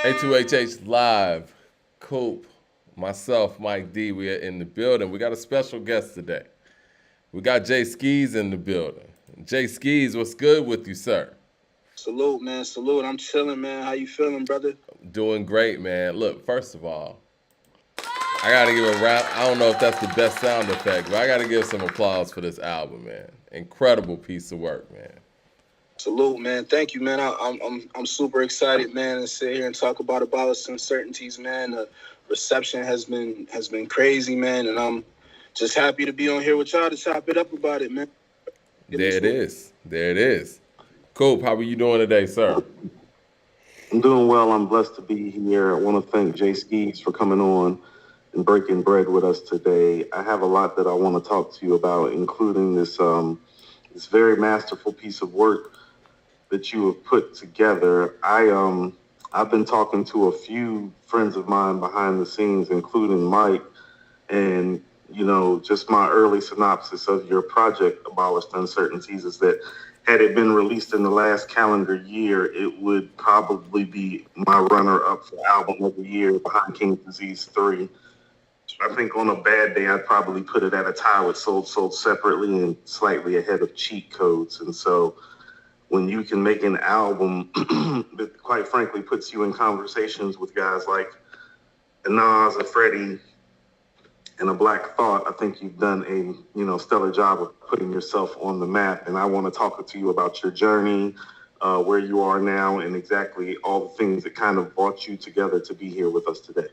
A2HH live. Coop, myself, Mike D. We are in the building. We got a special guest today. We got Jay Skeese in the building. Jay Skeese, what's good with you, sir? Salute, man. Salute. I'm chilling, man. How you feeling, brother? Doing great, man. Look, first of all, I gotta give a round. I don't know if that's the best sound effect, but I gotta give some applause for this album, man. Incredible piece of work, man. Salute, man. Thank you, man. I'm super excited, man, to sit here and talk about Abolish Uncertainties, man. The reception has been crazy, man, and I'm just happy to be on here with y'all to chop it up about it, man. Get There it into it. is. There it is. Coop, how are you doing today, sir? I'm doing well. I'm blessed to be here. I want to thank Jay Skeese for coming on and breaking bread with us today. I have a lot that I want to talk to you about, including this very masterful piece of work that you have put together. I've been talking to a few friends of mine behind the scenes, including Mike, and just my early synopsis of your project, Abolished Uncertainties, is that had it been released in the last calendar year, it would probably be my runner up for album of the year behind King's Disease 3. I think on a bad day, I'd probably put it at a tie with Sold separately and slightly ahead of Cheat Codes. And so when you can make an album that quite frankly puts you in conversations with guys like Nas, a Freddie, and a Black Thought, I think you've done a stellar job of putting yourself on the map. And I want to talk to you about your journey, where you are now, and exactly all the things that kind of brought you together to be here with us today.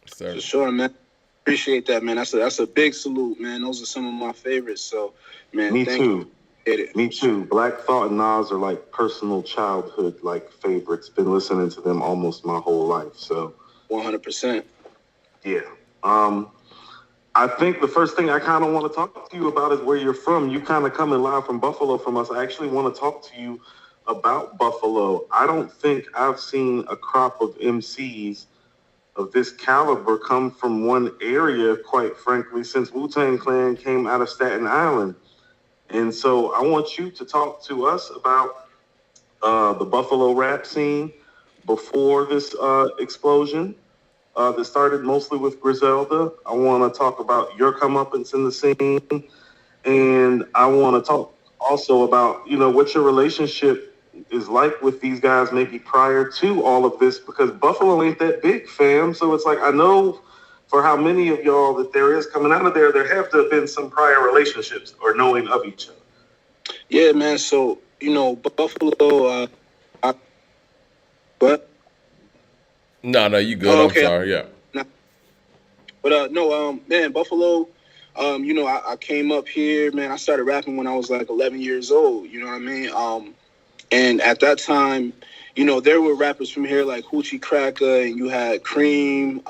Sir. For sure, man. Appreciate that, man. That's a big salute, man. Those are some of my favorites. So, man, Me thank you. too. Me too. Black Thought and Nas are like personal childhood like favorites. Been listening to them almost my whole life. So 100%. yeah. I think the first thing I kind of want to talk to you about is where you're from. You kind of coming live from Buffalo from us. I actually want to talk to you about Buffalo. I don't think I've seen a crop of MCs of this caliber come from one area, quite frankly, since Wu-Tang Clan came out of Staten Island. And so I want you to talk to us about the Buffalo rap scene before this explosion that started mostly with Griselda. I want to talk about your comeuppance in the scene, and I want to talk also about what your relationship is like with these guys maybe prior to all of this, because Buffalo ain't that big, fam. So it's like I know for how many of y'all that there is coming out of there, there have to have been some prior relationships or knowing of each other. Yeah, man. So, Buffalo, I, but, No, you good. oh, I'm okay. sorry. Yeah. But no, man, Buffalo. I came up here, man. I started rapping when I was like 11 years old. You know what I mean? And at that time, there were rappers from here like Hoochie Cracker, and you had Cream.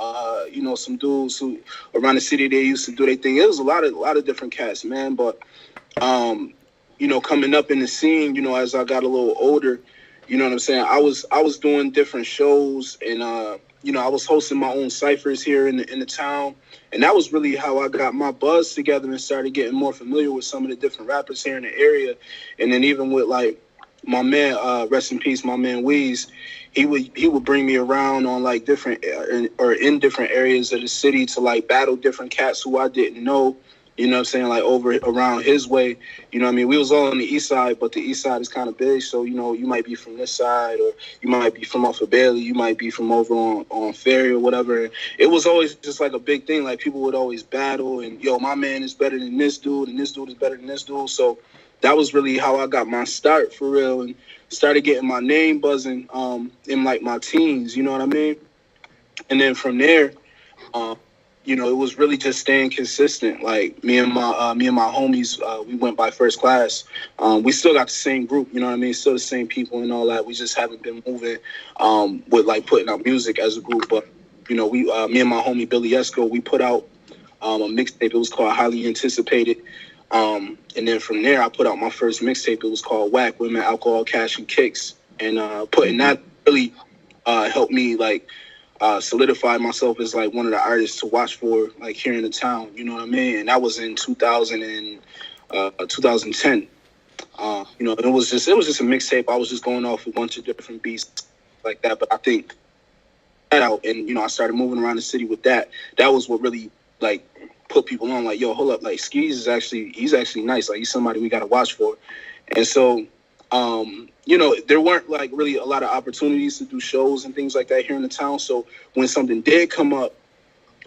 Some dudes who around the city they used to do their thing. It was a lot of different cats, man. But coming up in the scene, as I got a little older, you know what I'm saying? I was doing different shows, and I was hosting my own ciphers here in the town, and that was really how I got my buzz together and started getting more familiar with some of the different rappers here in the area, and then even with like my man, rest in peace, my man Weeze. He would bring me around on like different or in different areas of the city to like battle different cats who I didn't know. You know what I'm saying? Like over around his way. You know what I mean? We was all on the east side, but the east side is kind of big. So, you might be from this side, or you might be from off of Bailey. You might be from over on Ferry or whatever. And it was always just like a big thing. Like people would always battle and, yo, my man is better than this dude and this dude is better than this dude. So that was really how I got my start for real and started getting my name buzzing in like my teens. You know what I mean? And then from there, um, it was really just staying consistent. Like me and my homies, we went by first class. We still got the same group, you know what I mean? Still the same people and all that. We just haven't been moving with like putting out music as a group. But we, me and my homie Billy Esco, we put out a mixtape. It was called Highly Anticipated. And then from there, I put out my first mixtape. It was called Whack Women, Alcohol, Cash, and Kicks. And putting that really helped me like solidify myself as like one of the artists to watch for like here in the town. You know what I mean? And that was in 2010. It was just a mixtape. I was just going off a bunch of different beats like that. But I think that out, and I started moving around the city with that. That was what really like put people on. Like, yo, hold up, like Skeese is he's actually nice. Like, he's somebody we got to watch for. And so, there weren't like really a lot of opportunities to do shows and things like that here in the town. So when something did come up,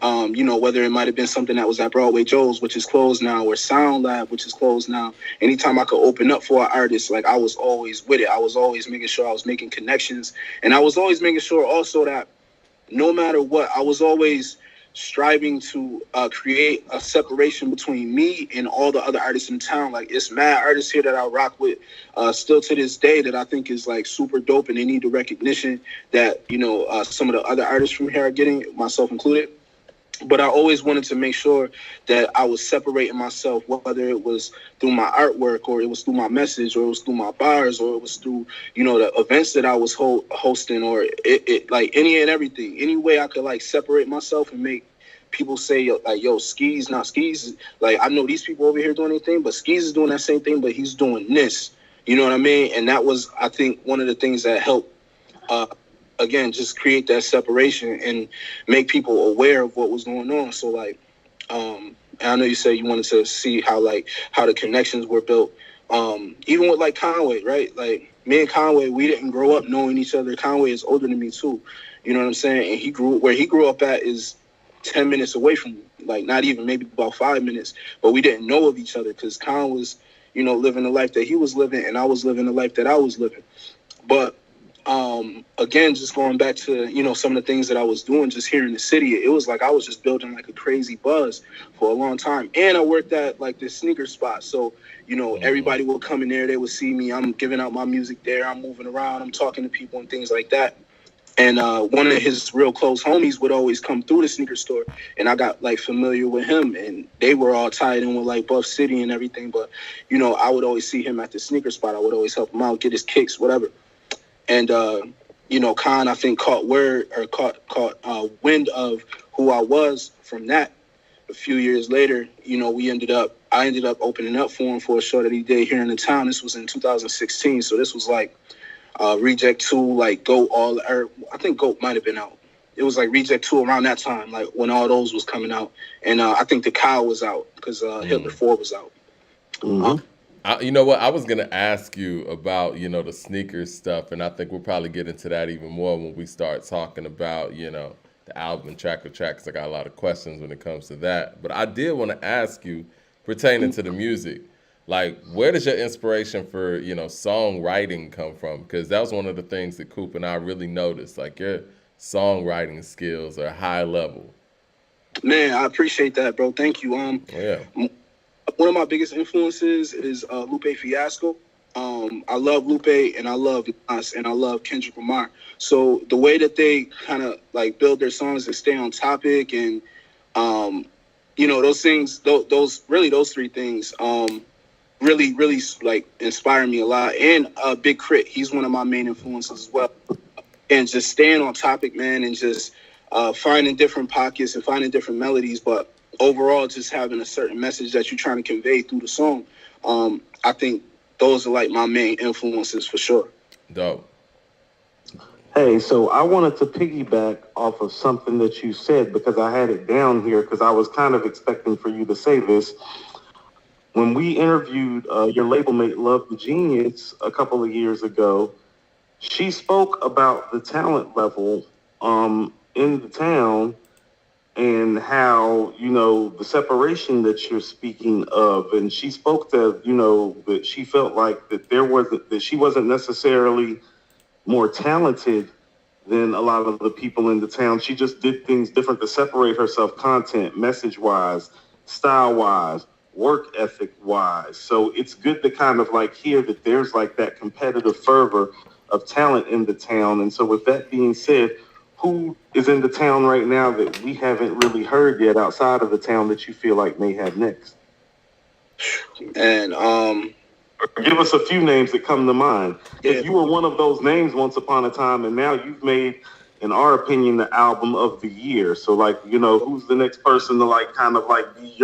whether it might have been something that was at Broadway Joe's, which is closed now, or Sound Lab, which is closed now. Anytime I could open up for an artist, like I was always with it. I was always making sure I was making connections, and I was always making sure also that no matter what, I was always striving to create a separation between me and all the other artists in town. Like, it's mad artists here that I rock with still to this day that I think is like super dope, and they need the recognition that some of the other artists from here are getting, myself included. But I always wanted to make sure that I was separating myself, whether it was through my artwork, or it was through my message, or it was through my bars, or it was through, the events that I was hosting, or it like any and everything. Any way I could like separate myself and make people say like, yo, Skeese, not Skeese. Like, I know these people over here doing anything, but Skeese is doing that same thing, but he's doing this. You know what I mean? And that was, I think, one of the things that helped again, just create that separation and make people aware of what was going on. So like, and I know you said you wanted to see how the connections were built. Even with like Conway, right? Like, me and Conway, we didn't grow up knowing each other. Conway is older than me too. You know what I'm saying? And where he grew up at is 10 minutes away from me. Like, not even, maybe about 5 minutes. But we didn't know of each other because Con was, living the life that he was living, and I was living the life that I was living. But again, just going back to, some of the things that I was doing just here in the city, it was like I was just building like a crazy buzz for a long time. And I worked at like this sneaker spot. So, everybody would come in there, they would see me. I'm giving out my music there. I'm moving around. I'm talking to people and things like that. And one of his real close homies would always come through the sneaker store, and I got like familiar with him, and they were all tied in with like Buff City and everything. But, I would always see him at the sneaker spot. I would always help him out, get his kicks, whatever. And Khan, I think, caught wind of who I was from that. A few years later, I ended up opening up for him for a show that he did here in the town. This was in 2016, so this was like Reject 2, like Goat, I think Goat might have been out. It was like Reject 2 around that time, like when all those was coming out. And I think the Cow was out because Hitler 4 was out. Mm-hmm. You know what? I was gonna ask you about the sneakers stuff, and I think we'll probably get into that even more when we start talking about the album track or track. 'Cause I got a lot of questions when it comes to that. But I did want to ask you pertaining to the music, like, where does your inspiration for songwriting come from? Because that was one of the things that Coop and I really noticed. Like, your songwriting skills are high level. Man, I appreciate that, bro. Thank you. Yeah. One of my biggest influences is Lupe Fiasco. I love Lupe, and I love Nas, and I love Kendrick Lamar. So the way that they kind of like build their songs and stay on topic, and those things, those three things, really, really like inspire me a lot. And Big Crit, he's one of my main influences as well. And just staying on topic, man, and just finding different pockets and finding different melodies, but overall just having a certain message that you're trying to convey through the song. I think those are like my main influences for sure. Dope. Hey, so I wanted to piggyback off of something that you said because I had it down here because I was kind of expecting for you to say this. When we interviewed your label mate, Love the Genius, a couple of years ago, she spoke about the talent level in the town and how, the separation that you're speaking of. And she spoke to, that she felt like that she wasn't necessarily more talented than a lot of the people in the town. She just did things different to separate herself, content, message-wise, style-wise, work ethic-wise. So it's good to kind of like hear that there's like that competitive fervor of talent in the town. And so with that being said, who is in the town right now that we haven't really heard yet outside of the town that you feel like may have next? And give us a few names that come to mind. Because Yeah. you were one of those names once upon a time, and now you've made, in our opinion, the album of the year. So, like, who's the next person to like kind of like be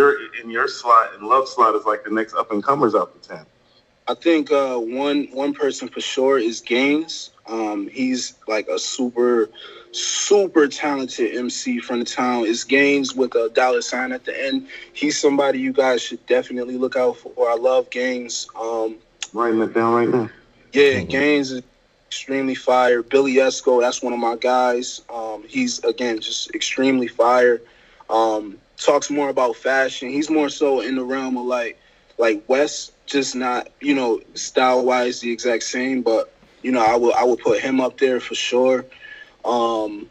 in your slot, and Love slot is like the next up and comers out the town. I think one person for sure is Gaines. He's like a super talented MC from the town. It's Gaines with a dollar sign at the end. He's somebody you guys should definitely look out for. I love Gaines. Writing it down right now. Yeah, Gaines is extremely fire. Billy Esco, that's one of my guys. He's again just extremely fire. Talks more about fashion. He's more so in the realm of like West, just not style wise the exact same, but I would put him up there for sure. Um,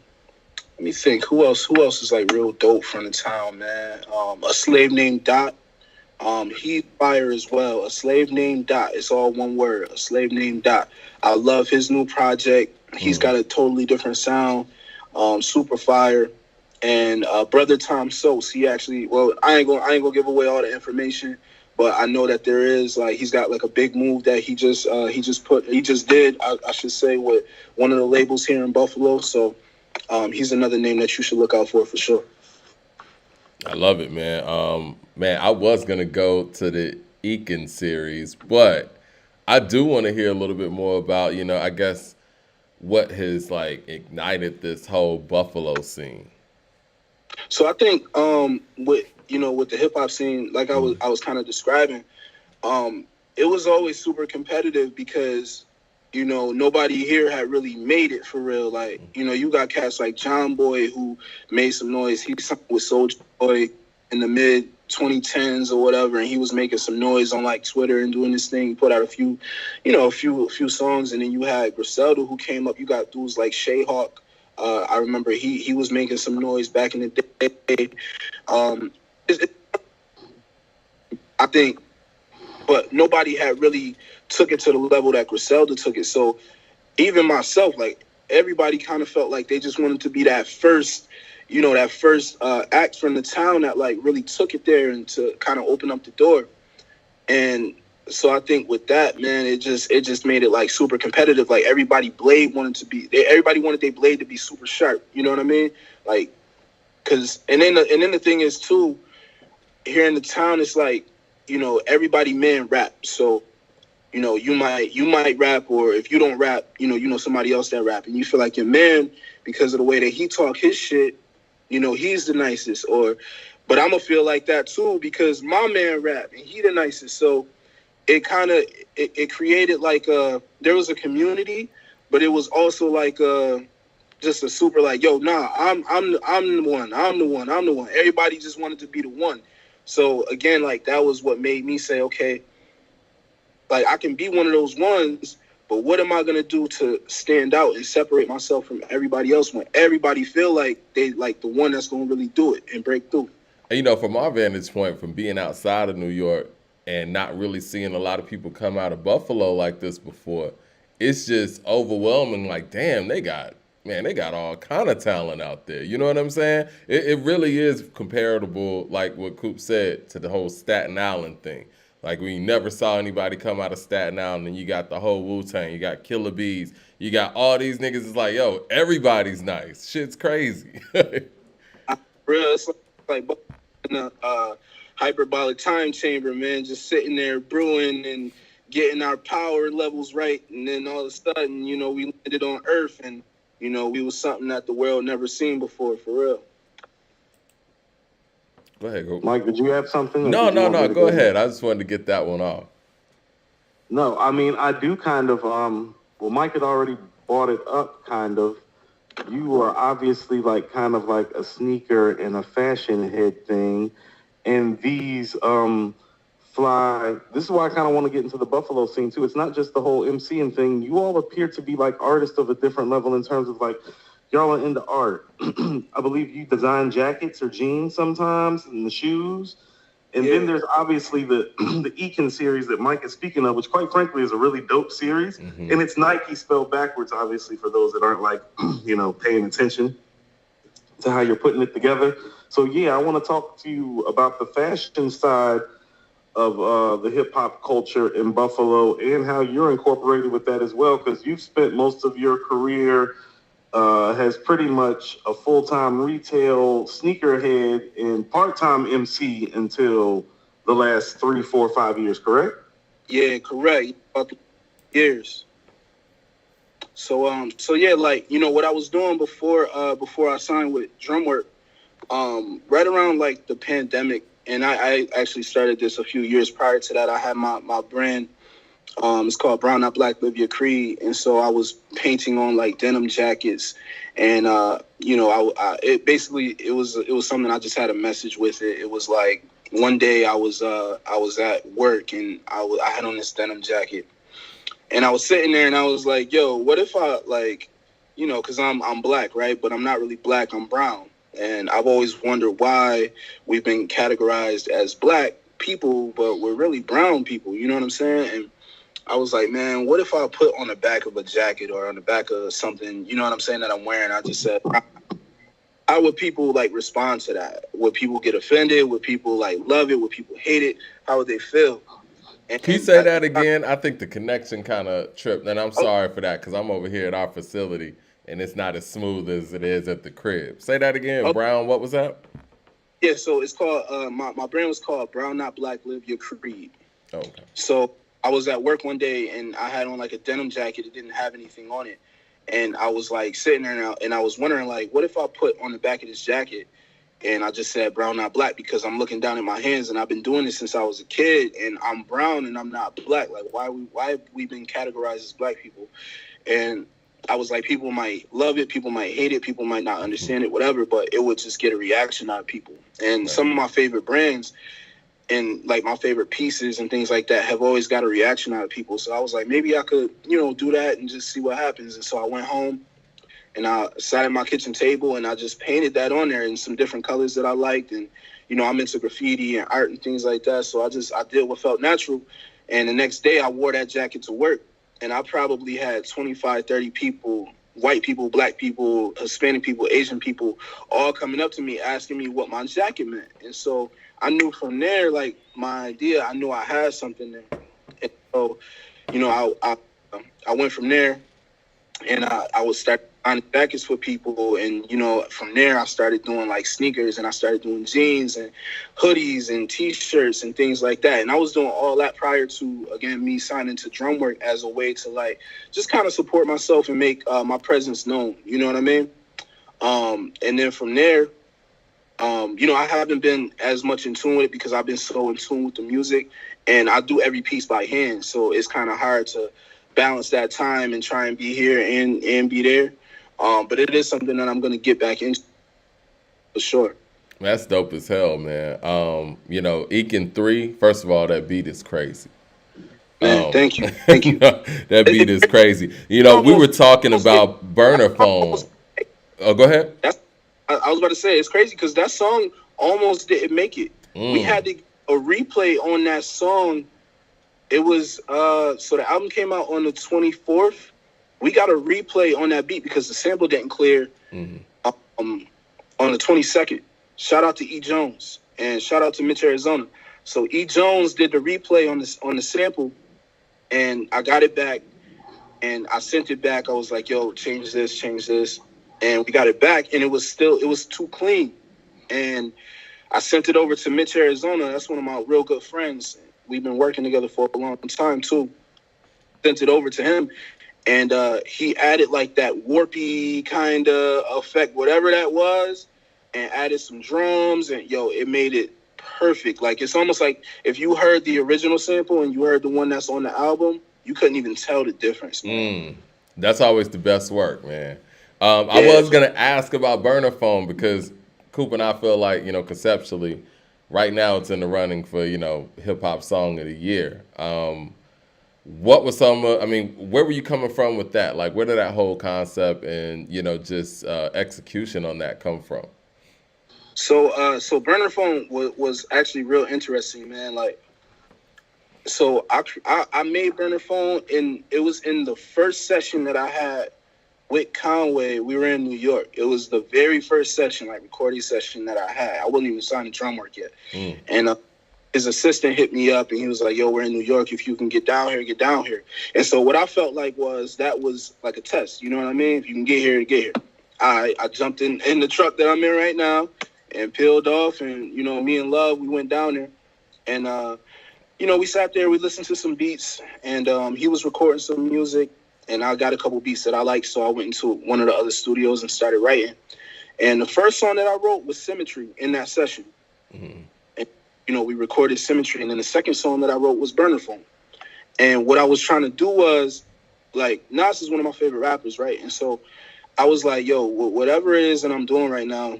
Let me think. Who else is like real dope from the town, man? A slave named Dot. He's fire as well. A slave named Dot. It's all one word. A slave named Dot. I love his new project. He's got a totally different sound. Super fire. And brother Tom Sos. He actually. Well, I ain't gonna give away all the information, but I know that there is like he's got like a big move that he just did. I should say with one of the labels here in Buffalo. So he's another name that you should look out for sure. I love it, man. Man, I was gonna go to the Eakin series, but I do want to hear a little bit more about, I guess what has like ignited this whole Buffalo scene. So I think with the hip hop scene, like I was kind of describing, it was always super competitive because nobody here had really made it for real. Like you got cats like John Boy who made some noise. He signed with Soulja Boy in the mid 2010s or whatever, and he was making some noise on like Twitter and doing this thing. He put out a few songs, and then you had Griselda who came up. You got dudes like Shayhawk. I remember he was making some noise back in the day. Um, it, it, I think, but nobody had really took it to the level that Griselda took it. So even myself, like everybody kind of felt like they just wanted to be that first act from the town that like really took it there and to kind of open up the door. And so I think with that, man, it just made it like super competitive. Like everybody wanted their blade to be super sharp. You know what I mean? Like, cause and then the thing is too, here in the town, it's like everybody men rap. So you might rap, or if you don't rap, somebody else that rap, and you feel like your man because of the way that he talk his shit. He's the nicest, but I'm gonna feel like that too because my man rap and he the nicest. So it kind of it created like there was a community, but it was also like just a super like yo I'm the one, I'm the one. Everybody just wanted to be the one. So again, like that was what made me say, okay, like I can be one of those ones, but what am I gonna do to stand out and separate myself from everybody else when everybody feel like they like the one that's gonna really do it and break through? And, from our vantage point, from being outside of New York and not really seeing a lot of people come out of Buffalo like this before, it's just overwhelming. Like, damn, they got all kind of talent out there. You know what I'm saying? It really is comparable, like what Coop said, to the whole Staten Island thing. Like we never saw anybody come out of Staten Island, and you got the whole Wu Tang, you got Killer Bees, you got all these niggas. It's like, yo, everybody's nice. Shit's crazy. Real, it's like in a hyperbolic time chamber, man, just sitting there brewing and getting our power levels right, and then all of a sudden, we landed on Earth, and we was something that the world never seen before, for real. Go ahead, go. Mike, did you have something? No, no, no. Go ahead. I just wanted to get that one off. No, I mean I do kind of. Well, Mike had already brought it up, kind of. You are obviously like kind of like a sneaker and a fashion head thing, and these fly. This is why I kind of want to get into the Buffalo scene too. It's not just the whole MCing thing. You all appear to be like artists of a different level in terms of like y'all are into art. I believe you design jackets or jeans sometimes, and the shoes. And then there's obviously the the Eakin series that Mike is speaking of, which quite frankly is a really dope series. Mm-hmm. And it's Nike spelled backwards, obviously, for those that aren't like, paying attention to how you're putting it together. So yeah, I want to talk to you about the fashion side of the hip hop culture in Buffalo and how you're incorporated with that as well, because you've spent most of your career has pretty much a full-time retail sneakerhead and part-time MC until the last 3, 4, 5 years, correct? Yeah, correct. About 3 years. So yeah, like what I was doing before I signed with Drumwork, right around like the pandemic, and I actually started this a few years prior to that. I had my brand. It's called Brown Not Black, Live Your Creed, and so I was painting on like denim jackets, and it basically it was something I just had a message with it. It was like one day I was at work and I had on this denim jacket, and I was sitting there and I was like, yo, what if I like, because I'm black, right? But I'm not really black. I'm brown, and I've always wondered why we've been categorized as black people, but we're really brown people. You know what I'm saying? And I was like, man, what if I put on the back of a jacket or on the back of something, you know what I'm saying, that I'm wearing? I just said, how would people like respond to that? Would people get offended? Would people like love it? Would people hate it? How would they feel? Can you And say that again? I think the connection kind of tripped, and I'm oh, sorry for that because I'm over here at our facility and it's not as smooth as it is at the crib. Say that again, oh, Brown. What was that? yeah, so it's called my brand was called Brown Not Black, Live Your Creed. Okay. So I was at work one day and I had on like a denim jacket. It didn't have anything on it. And I was like sitting there and I was wondering like, what if I put on the back of this jacket and I just said brown, not black, because I'm looking down at my hands and I've been doing this since I was a kid and I'm brown and I'm not black. Like why have we been categorized as black people? And I was like, people might love it, people might hate it, people might not understand it, whatever, but it would just get a reaction out of people. And Right. some of my favorite brands and like my favorite pieces and things like that have always got a reaction out of people. So I was like, maybe I could, do that and just see what happens. And so I went home and I sat at my kitchen table and I just painted that on there in some different colors that I liked. And, I'm into graffiti and art and things like that. So I did what felt natural. And the next day I wore that jacket to work. And I probably had 25, 30 people, white people, black people, Hispanic people, Asian people, all coming up to me asking me what my jacket meant. And so I knew from there, like my idea, I knew I had something there. And so, I went from there and I would start on jackets for people. And, from there, I started doing like sneakers and I started doing jeans and hoodies and T-shirts and things like that. And I was doing all that prior to, again, me signing to Drumwork as a way to like just kind of support myself and make my presence known. You know what I mean? And then from there, I haven't been as much in tune with it because I've been so in tune with the music and I do every piece by hand. So it's kind of hard to balance that time and try and be here and be there. But it is something that I'm going to get back into for sure. That's dope as hell, man. Ekin 3, first of all, that beat is crazy. Man, thank you. Thank you. That beat is crazy. We were Almost, talking almost, about burner phone. almost, Oh, go ahead. I was about to say, it's crazy because that song almost didn't make it. We Mm. had a replay on that song. It was so the album came out on the 24th. We got a replay on that beat because the sample didn't clear Mm-hmm. um, on the 22nd. Shout out to E Jones and shout out to Mitch Arizona. So E Jones did the replay on the sample, and I got it back and I sent it back. I was like, yo, change this, and we got it back, and it was too clean. And I sent it over to Mitch Arizona. That's one of my real good friends. We've been working together for a long time too. Sent it over to him, and he added like that warpy kind of effect, whatever that was, and added some drums, and it made it perfect. Like it's almost like if you heard the original sample and you heard the one that's on the album, you couldn't even tell the difference, man. That's always the best work, man. I Yeah, was gonna ask about burner phone because Coop and I feel like conceptually, right now it's in the running for hip hop song of the year. What was some? Where were you coming from with that? Like, where did that whole concept and just execution on that come from? So burner phone was actually real interesting, man. Like, so I made burner phone, and it was in the first session that I had with Conway. We were in New York. It was the very first session, like recording session that I had. I wasn't even signing drum work yet, and his assistant hit me up and he was like, yo, we're in New York. If you can get down here, get down here. And so what I felt like was that was like a test. You know what I mean? If you can get here, get here. I jumped in the truck that I'm in right now and peeled off. And, me and Love, we went down there. And, we sat there, we listened to some beats, and he was recording some music, and I got a couple beats that I liked, so I went into one of the other studios and started writing. And the first song that I wrote was Symmetry in that session. Mm-hmm. And, we recorded Symmetry, and then the second song that I wrote was Burner Phone. And what I was trying to do was, like, Nas is one of my favorite rappers, right? And so I was like, yo, whatever it is that I'm doing right now,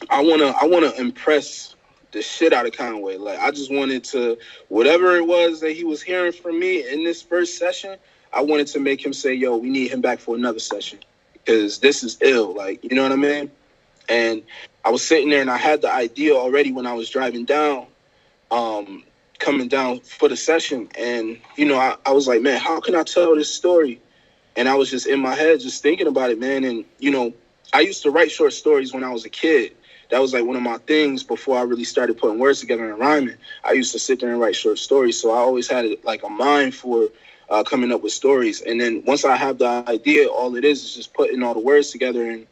I wanna impress the shit out of Conway. Like, I just wanted to, whatever it was that he was hearing from me in this first session, I wanted to make him say, yo, we need him back for another session because this is ill. Like, you know what I mean? And I was sitting there and I had the idea already when I was driving down, coming down for the session. And, I was like, man, how can I tell this story? And I was just in my head just thinking about it, man. And, I used to write short stories when I was a kid. That was like one of my things before I really started putting words together and rhyming. I used to sit there and write short stories. So I always had like a mind for coming up with stories. And then once I have the idea, all it is just putting all the words together and,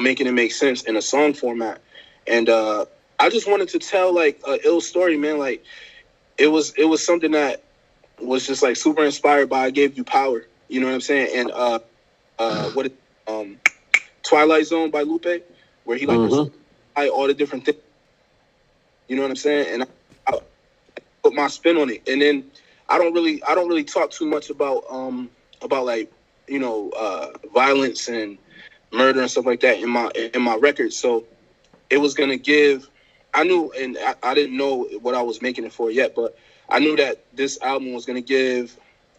making it make sense in a song format. And I just wanted to tell like an ill story, man. Like it was something that was just like super inspired by I Gave You Power. You know what I'm saying? And Twilight Zone by Lupe, where he like all the different things. You know what I'm saying? And I put my spin on it. And then I don't really talk too much about like, violence and murder and stuff like that in my records. So it was gonna give. I knew, and I didn't know what I was making it for yet, but I knew that this album was gonna give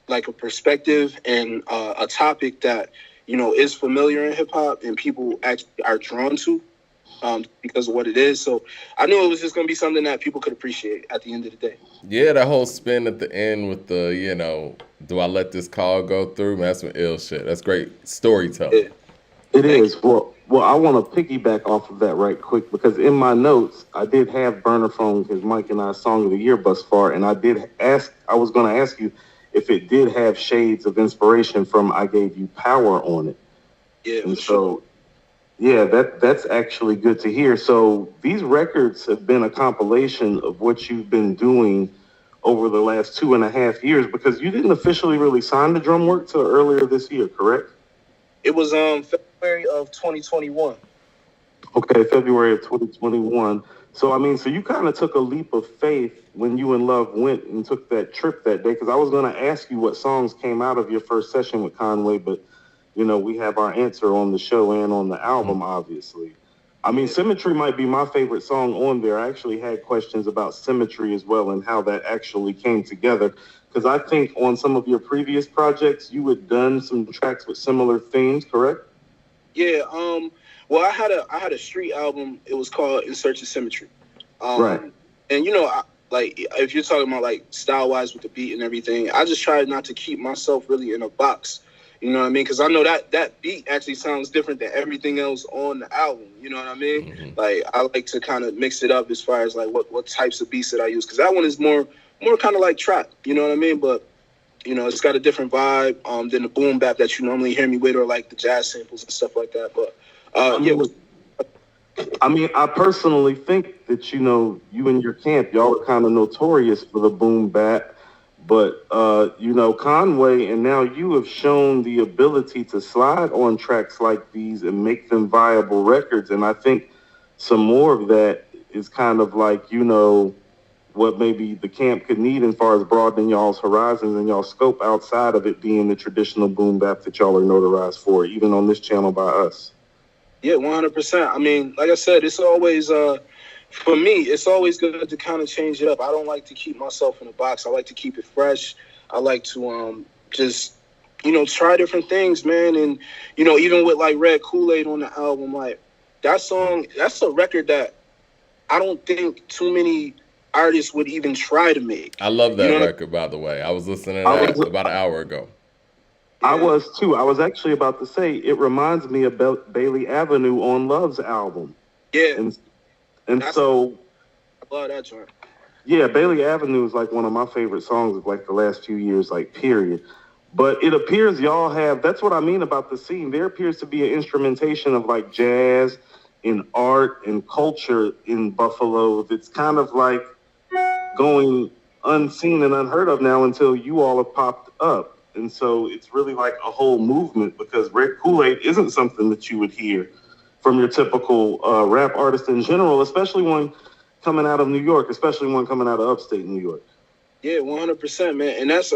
like a perspective and a topic that is familiar in hip hop and people actually are drawn to because of what it is. So I knew it was just gonna be something that people could appreciate at the end of the day. Yeah, that whole spin at the end with the do I let this call go through? Man, that's some ill shit. That's great storytelling. Yeah. It is. Well, I want to piggyback off of that right quick because in my notes, I did have Burner Phone because Mike and I's Song of the Year thus far, and I was going to ask you if it did have shades of inspiration from I Gave You Power on it. Yeah. And so, yeah, that's actually good to hear. So these records have been a compilation of what you've been doing over the last 2.5 years because you didn't officially really sign the drum work till earlier this year, correct? It was February of 2021. Okay, February of 2021. So, so you kind of took a leap of faith when you and Love went and took that trip that day, because I was going to ask you what songs came out of your first session with Conway, but, we have our answer on the show and on the album, obviously. Symmetry might be my favorite song on there. I actually had questions about Symmetry as well and how that actually came together. Because I think on some of your previous projects, you had done some tracks with similar themes, correct? Yeah. Well, I had a street album. It was called In Search of Symmetry. Right. And like if you're talking about like style wise with the beat and everything, I just tried not to keep myself really in a box. You know what I mean? Because I know that beat actually sounds different than everything else on the album. You know what I mean? Mm-hmm. Like I like to kind of mix it up as far as like what types of beats that I use, because that one is more kind of like trap. You know what I mean? But it's got a different vibe than the boom bap that you normally hear me with, or like the jazz samples and stuff like that. But I personally think that you and your camp, y'all are kind of notorious for the boom bap. But, Conway and now you have shown the ability to slide on tracks like these and make them viable records. And I think some more of that is kind of like, what maybe the camp could need as far as broadening y'all's horizons and y'all's scope outside of it being the traditional boom bap that y'all are notarized for, even on this channel by us. Yeah, 100%. Like I said, it's always... for me, it's always good to kind of change it up. I don't like to keep myself in a box. I like to keep it fresh. I like to just, try different things, man. And, even with like Red Kool-Aid on the album, like that song, that's a record that I don't think too many artists would even try to make. I love that record, by the way. I was listening to that about an hour ago. Yeah. I was too. I was actually about to say, it reminds me of Bailey Avenue on Love's album. Yeah. And so, I love that joint. Yeah, Bailey Avenue is like one of my favorite songs of like the last few years, like period. But it appears y'all have, that's what I mean about the scene. There appears to be an instrumentation of like jazz and art and culture in Buffalo that's kind of like going unseen and unheard of now until you all have popped up. And so it's really like a whole movement because Red Kool-Aid isn't something that you would hear from your typical rap artist in general, especially one coming out of New York, especially one coming out of upstate New York. Yeah, 100%, man, and that's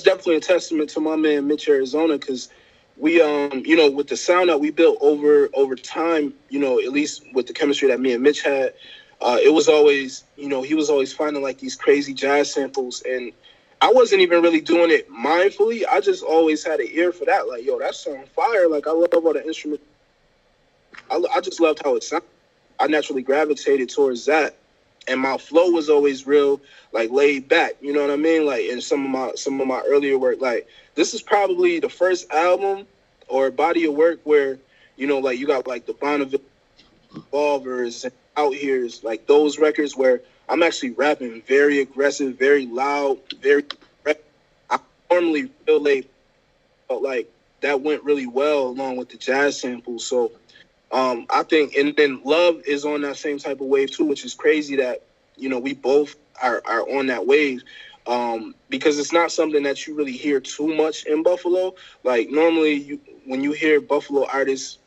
definitely a testament to my man Mitch Arizona, because we with the sound that we built over time, at least with the chemistry that me and Mitch had, it was always, he was always finding like these crazy jazz samples, and I wasn't even really doing it mindfully. I just always had an ear for that, like, yo, that sound fire. Like, I love all the instruments. I just loved how it sounded. I naturally gravitated towards that, and my flow was always real, like, laid back. You know what I mean? Like, in some of my earlier work, like, this is probably the first album or body of work where, like, you got like the Bonneville Revolvers and Out Here's, like those records where I'm actually rapping very aggressive, very loud, very. I normally feel laid, but like that went really well along with the jazz samples. So I think, and then Love is on that same type of wave too, which is crazy that we both are on that wave, because it's not something that you really hear too much in Buffalo. Like, normally, when you hear Buffalo artists,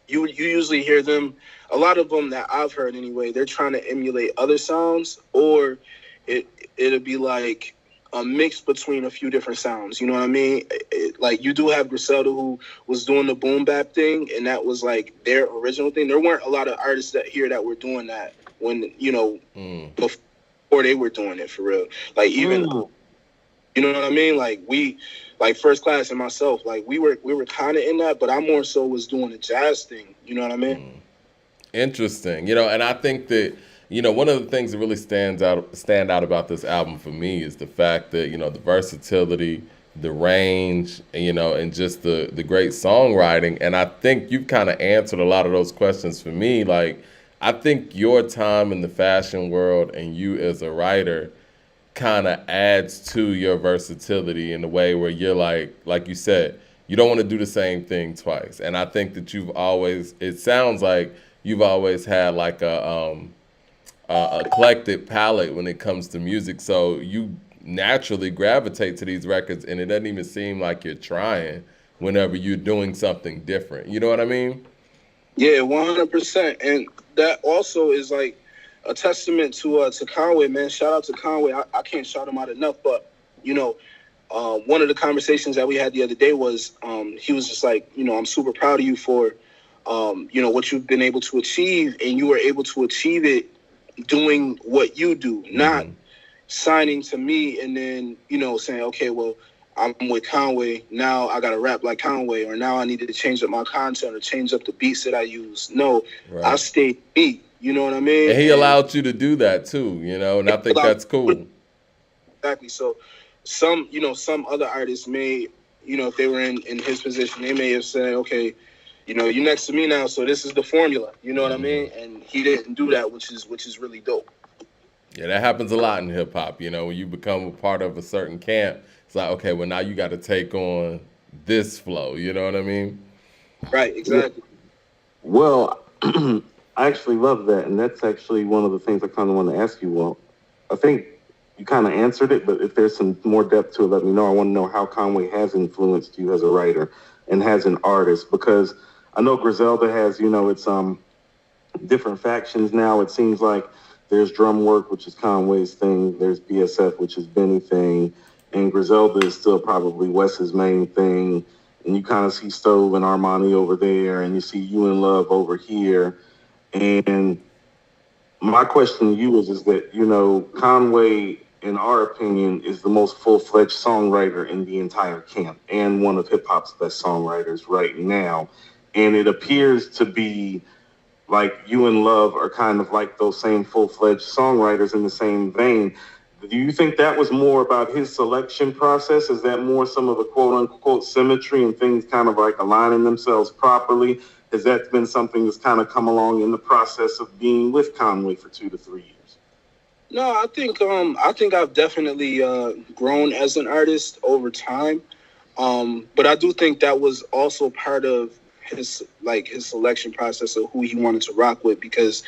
you usually hear them. A lot of them that I've heard anyway, they're trying to emulate other sounds, or it'll be like a mix between a few different sounds. You know what I mean? Like, you do have Griselda, who was doing the boom bap thing, and that was like their original thing. There weren't a lot of artists that here that were doing that when before they were doing it for real. Like, even you know what I mean? Like, like First Class and myself, like we were kind of in that, but I more so was doing the jazz thing. You know what I mean? Interesting. And I think that, one of the things that really stand out about this album for me is the fact that, the versatility, the range, and just the great songwriting. And I think you've kind of answered a lot of those questions for me. Like, I think your time in the fashion world and you as a writer kind of adds to your versatility in a way where you're like you said, you don't want to do the same thing twice. And I think that it sounds like you've always had like a eclectic palette when it comes to music. So you naturally gravitate to these records, and it doesn't even seem like you're trying whenever you're doing something different. You know what I mean? Yeah, 100%. And that also is like a testament to Conway, man. Shout out to Conway. I can't shout him out enough. But one of the conversations that we had the other day was he was just like, I'm super proud of you for what you've been able to achieve, and you were able to achieve it doing what you do, not signing to me and then saying, okay, well, I'm with Conway, now I gotta rap like Conway, or now I needed to change up my content or change up the beats that I use. No, right. I stayed me. You know what I mean? And he allowed you to do that too, and I think that's cool. Exactly. So some other artists may, if they were in his position, they may have said, okay, you're next to me now, so this is the formula. You know what I mean? And he didn't do that, which is really dope. Yeah, that happens a lot in hip hop. When you become a part of a certain camp, it's like, okay, well, now you got to take on this flow. You know what I mean? Right, exactly. Well, I actually love that, and that's actually one of the things I kind of want to ask you. Well, I think you kind of answered it, but if there's some more depth to it, let me know. I want to know how Conway has influenced you as a writer and as an artist, because I know Griselda has, it's different factions now. It seems like there's drum work, which is Conway's thing. There's BSF, which is Benny's thing. And Griselda is still probably Wes's main thing. And you kind of see Stove and Armani over there, and you see You in Love over here. And my question to you is that, Conway, in our opinion, is the most full-fledged songwriter in the entire camp and one of hip-hop's best songwriters right now. And it appears to be like You in Love are kind of like those same full-fledged songwriters in the same vein. Do you think that was more about his selection process? Is that more some of the quote-unquote symmetry and things kind of like aligning themselves properly? Has that been something that's kind of come along in the process of being with Conway for 2 to 3 years? No, I think I've definitely grown as an artist over time. But I do think that was also part of his selection process of who he wanted to rock with, because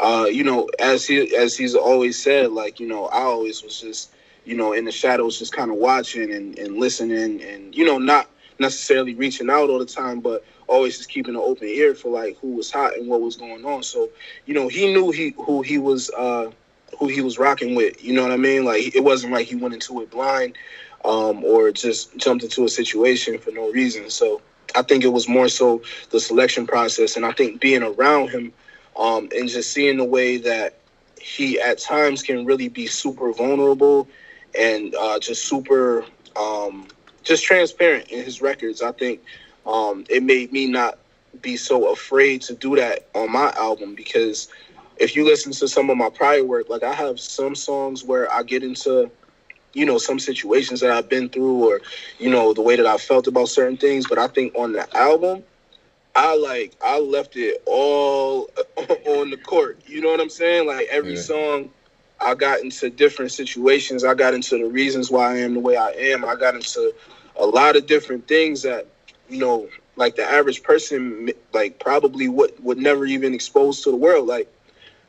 As he's always said, like, I always was just, in the shadows, just kind of watching and listening, and not necessarily reaching out all the time, but always just keeping an open ear for like who was hot and what was going on. So, he knew who he was rocking with. You know what I mean? Like, it wasn't like he went into it blind, or just jumped into a situation for no reason. So I think it was more so the selection process, and I think being around him, and just seeing the way that he at times can really be super vulnerable and just super just transparent in his records. I think it made me not be so afraid to do that on my album, because if you listen to some of my prior work, like, I have some songs where I get into some situations that I've been through, or the way that I felt about certain things. But I think on the album, I left it all on the court. You know what I'm saying? Like, every song, I got into different situations. I got into the reasons why I am the way I am. I got into a lot of different things that, like, the average person, like, probably would never even expose to the world. Like,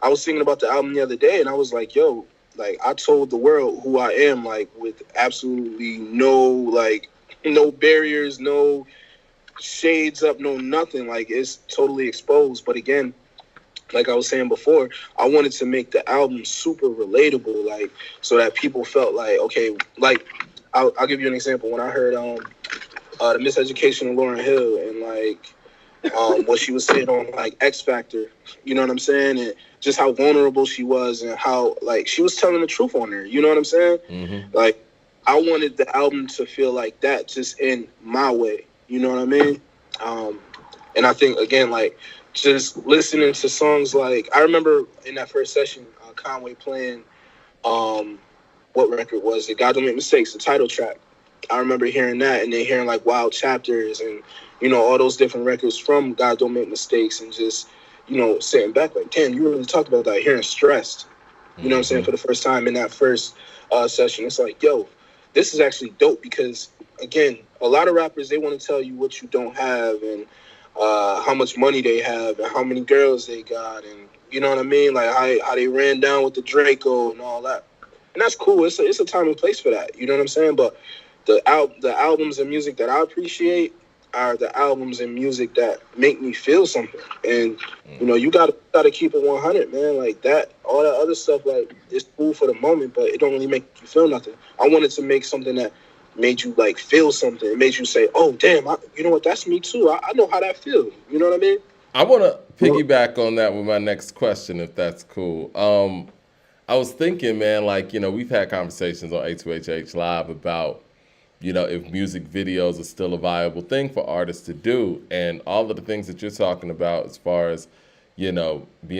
I was thinking about the album the other day, and I was like, yo, like, I told the world who I am, like, with absolutely no barriers, no shades up, no nothing. Like, it's totally exposed. But again, like I was saying before, I wanted to make the album super relatable, like, so that people felt like, okay, like, I'll give you an example. When I heard the Miseducation of Lauryn Hill, and like what she was saying on like X Factor, you know what I'm saying, and just how vulnerable she was, and how like she was telling the truth on there. You know what I'm saying? Mm-hmm. Like, I wanted the album to feel like that, just in my way. You know what I mean? And I think, again, like, just listening to songs, like, I remember in that first session, Conway playing, what record was it? God Don't Make Mistakes, the title track. I remember hearing that, and then hearing like Wild Chapters, and all those different records from God Don't Make Mistakes, and just sitting back like, damn, you really talked about that. Hearing Stressed, you know what I'm saying, for the first time in that first session. It's like, yo, this is actually dope, because again, a lot of rappers, they want to tell you what you don't have, and how much money they have, and how many girls they got, and you know what I mean, like how they ran down with the Draco and all that. And that's cool. It's a time and place for that. You know what I'm saying? But the albums and music that I appreciate are the albums and music that make me feel something. And you gotta keep it 100, man. Like, that, all that other stuff, like, it's cool for the moment, but it don't really make you feel nothing. I wanted to make something that made you like feel something. It made you say, "Oh, damn! You know what? That's me too. I know how that feels." You know what I mean? I want to piggyback on that with my next question, if that's cool. I was thinking, man, like, we've had conversations on A2HH Live about, if music videos are still a viable thing for artists to do. And all of the things that you're talking about, as far as, being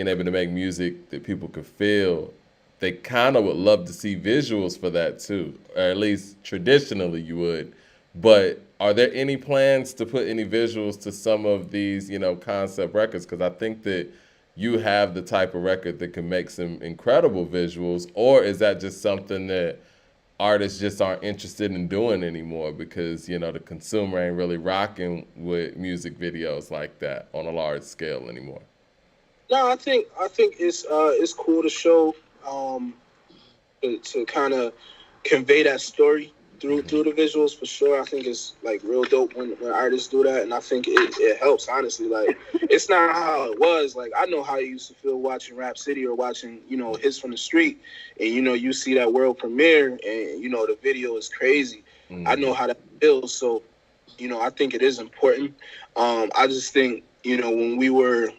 able to make music that people could feel, they kind of would love to see visuals for that too, or at least traditionally you would. But are there any plans to put any visuals to some of these, concept records? Because I think that you have the type of record that can make some incredible visuals, or is that just something that artists just aren't interested in doing anymore because, the consumer ain't really rocking with music videos like that on a large scale anymore? No, I think it's cool to show, to kind of convey that story through the visuals, for sure. I think it's like real dope when artists do that, and I think it helps, honestly. Like, it's not how it was. Like, I know how you used to feel watching Rap City, or watching Hits from the Street, and you see that world premiere, and the video is crazy. I know how that feels. So I think it is important. I just think when we were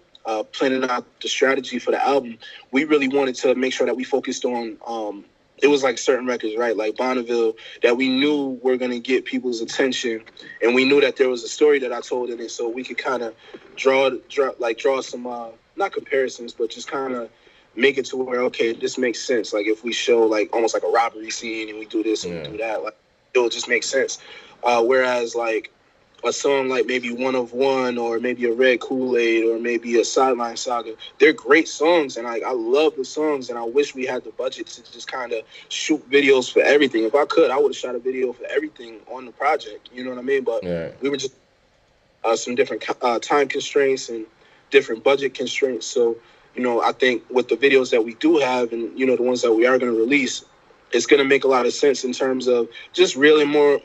planning out the strategy for the album, we really wanted to make sure that we focused on it was like certain records, right? Like Bonneville, that we knew were going to get people's attention. And we knew that there was a story that I told in it. So we could kind of draw some, not comparisons, but just kind of make it to where, okay, this makes sense. Like, if we show like almost like a robbery scene, and we do this and we do that, like, it will just make sense. Whereas like a song like maybe One of One, or maybe a Red Kool-Aid, or maybe a Sideline Saga, they're great songs, and I love the songs, and I wish we had the budget to just kind of shoot videos for everything. If I could, I would have shot a video for everything on the project. You know what I mean? But we were just some different time constraints and different budget constraints. So I think with the videos that we do have, and the ones that we are going to release, it's going to make a lot of sense in terms of just reeling more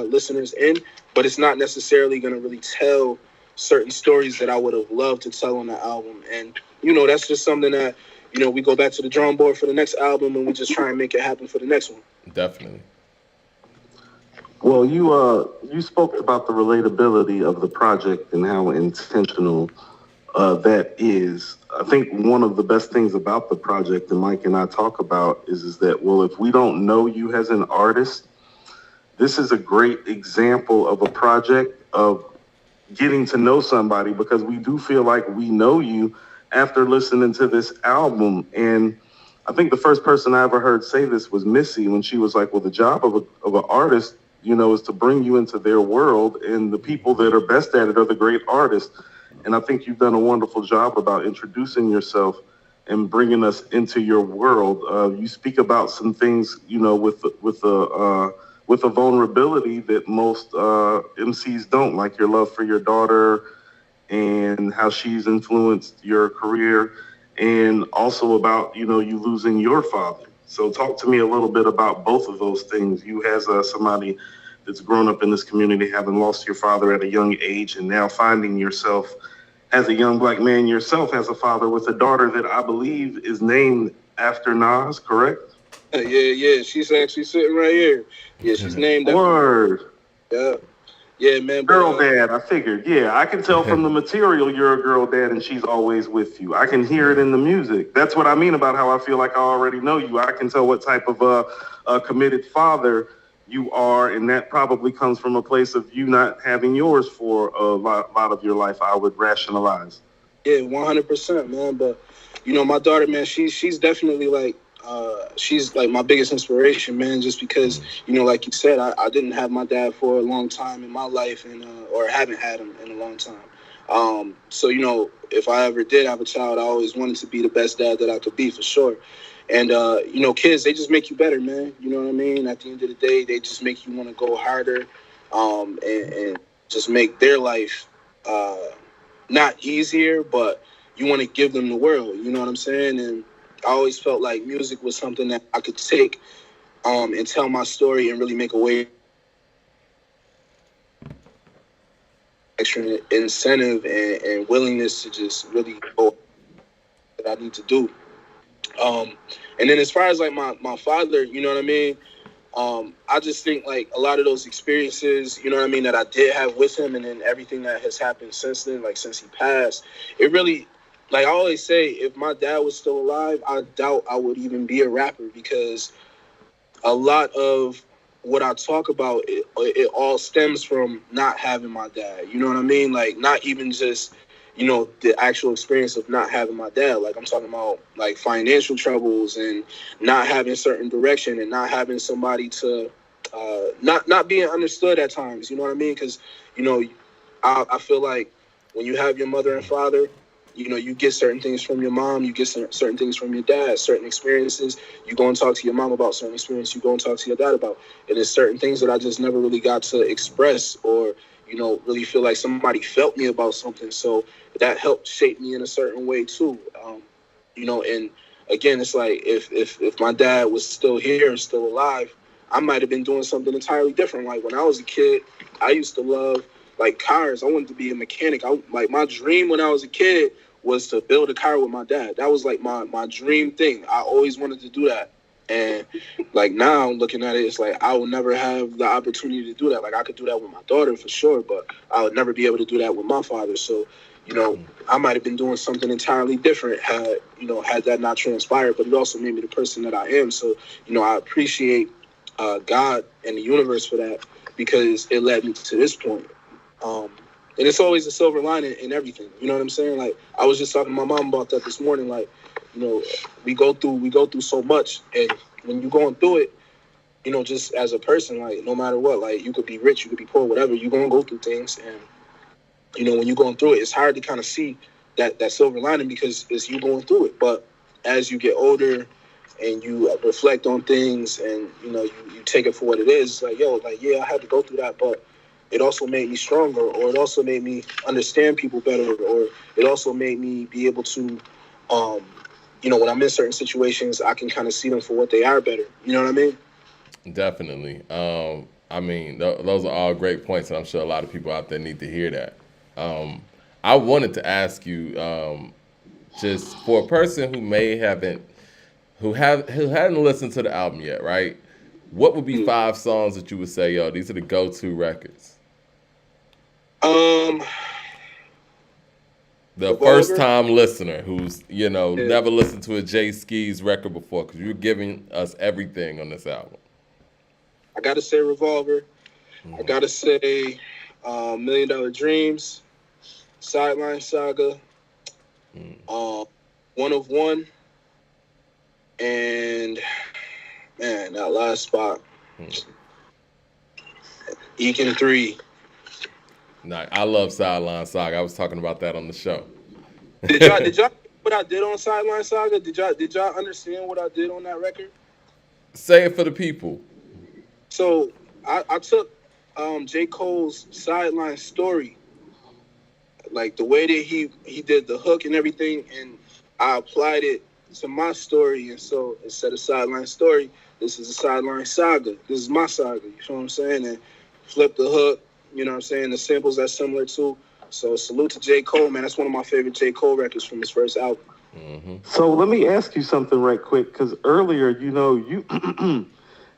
listeners in, but it's not necessarily going to really tell certain stories that I would have loved to tell on the album. And that's just something that we go back to the drawing board for the next album, and we just try and make it happen for the next one. Definitely. Well, you spoke about the relatability of the project and how intentional that is. I think one of the best things about the project, and Mike and I talk about, is that, well, if we don't know you as an artist, this is a great example of a project of getting to know somebody, because we do feel like we know you after listening to this album. And I think the first person I ever heard say this was Missy, when she was like, well, the job of an artist, is to bring you into their world, and the people that are best at it are the great artists. And I think you've done a wonderful job about introducing yourself and bringing us into your world. You speak about some things, with a vulnerability that most MCs don't, like your love for your daughter and how she's influenced your career, and also about, you losing your father. So talk to me a little bit about both of those things. You as somebody that's grown up in this community, having lost your father at a young age, and now finding yourself as a young black man yourself as a father with a daughter that I believe is named after Nas, correct? Yeah. She's actually sitting right here. Yeah, she's named after. Word. Yeah, man. Girl dad, I figured. Yeah, I can tell from the material you're a girl dad and she's always with you. I can hear it in the music. That's what I mean about how I feel like I already know you. I can tell what type of a committed father you are, and that probably comes from a place of you not having yours for a lot of your life, I would rationalize. Yeah, 100%, man. But my daughter, man, she's definitely like she's like my biggest inspiration, man. Just because like you said, I didn't have my dad for a long time in my life, and or haven't had him in a long time. So if I ever did have a child, I always wanted to be the best dad that I could be, for sure. And kids, they just make you better, man. You know what I mean? At the end of the day, they just make you want to go harder, and just make their life not easier, but you want to give them the world. You know what I'm saying? And I always felt like music was something that I could take and tell my story and really make a way. Extra incentive and willingness to just really go that I need to do. And then as far as like my father, you know what I mean? I just think like a lot of those experiences, you know what I mean, that I did have with him, and then everything that has happened since then, like since he passed, it really, like I always say, if my dad was still alive, I doubt I would even be a rapper, because a lot of what I talk about, it all stems from not having my dad. You know what I mean? Like not even just the actual experience of not having my dad. Like I'm talking about like financial troubles and not having certain direction and not having somebody to not being understood at times. You know what I mean? Because I feel like when you have your mother and father, you get certain things from your mom, you get certain things from your dad, certain experiences. You go and talk to your mom about certain experiences, you go and talk to your dad about. And there's certain things that I just never really got to express or, really feel like somebody felt me about something. So that helped shape me in a certain way too. And again, it's like if my dad was still here and still alive, I might have been doing something entirely different. Like when I was a kid, I used to love like cars. I wanted to be a mechanic. Like my dream when I was a kid was to build a car with my dad. That was like my dream thing. I always wanted to do that. And like now I'm looking at it, it's like I will never have the opportunity to do that. Like I could do that with my daughter for sure, but I would never be able to do that with my father. So, I might have been doing something entirely different had that not transpired, but it also made me the person that I am. So, I appreciate God and the universe for that, because it led me to this point. And it's always a silver lining in everything. You know what I'm saying? Like I was just talking to my mom about that this morning. Like, we go through so much, and when you're going through it, just as a person, like no matter what, like you could be rich, you could be poor, whatever, you're gonna go through things, and when you're going through it, it's hard to kind of see that silver lining because it's you going through it. But as you get older and you reflect on things, and you take it for what it is, like yeah, I had to go through that, but it also made me stronger, or it also made me understand people better, or it also made me be able to um, when I'm in certain situations, I can kind of see them for what they are better. You know what I mean? Definitely. I mean, those are all great points, and I'm sure a lot of people out there need to hear that. Um, I wanted to ask you, just for a person who may haven't, who hadn't listened to the album yet, right? What would be Mm. 5 songs that you would say, yo, these are the go-to records? Um, The first Revolver. time listener who's, Yeah, never listened to a Jay Skeese record before, because you're giving us everything on this album. I gotta say Revolver. I Mm-hmm. gotta say Million Dollar Dreams, Sideline Saga, uh, One of One, and man, that last spot, Mm-hmm. Ekin 3. Nah, I love Sideline Saga. I was talking about that on the show. Did y'all what I did on Sideline Saga? Did y'all understand what I did on that record? Say it for the people. So I took J. Cole's Sideline Story, like the way that he did the hook and everything, and I applied it to my story. And so instead of Sideline Story, this is a Sideline Saga. This is my saga. You know what I'm saying? And flip the hook. You know what I'm saying? The samples that's similar to. So salute to J. Cole, man. That's one of my favorite J. Cole records from his first album. Mm-hmm. So let me ask you something right quick, because earlier, you,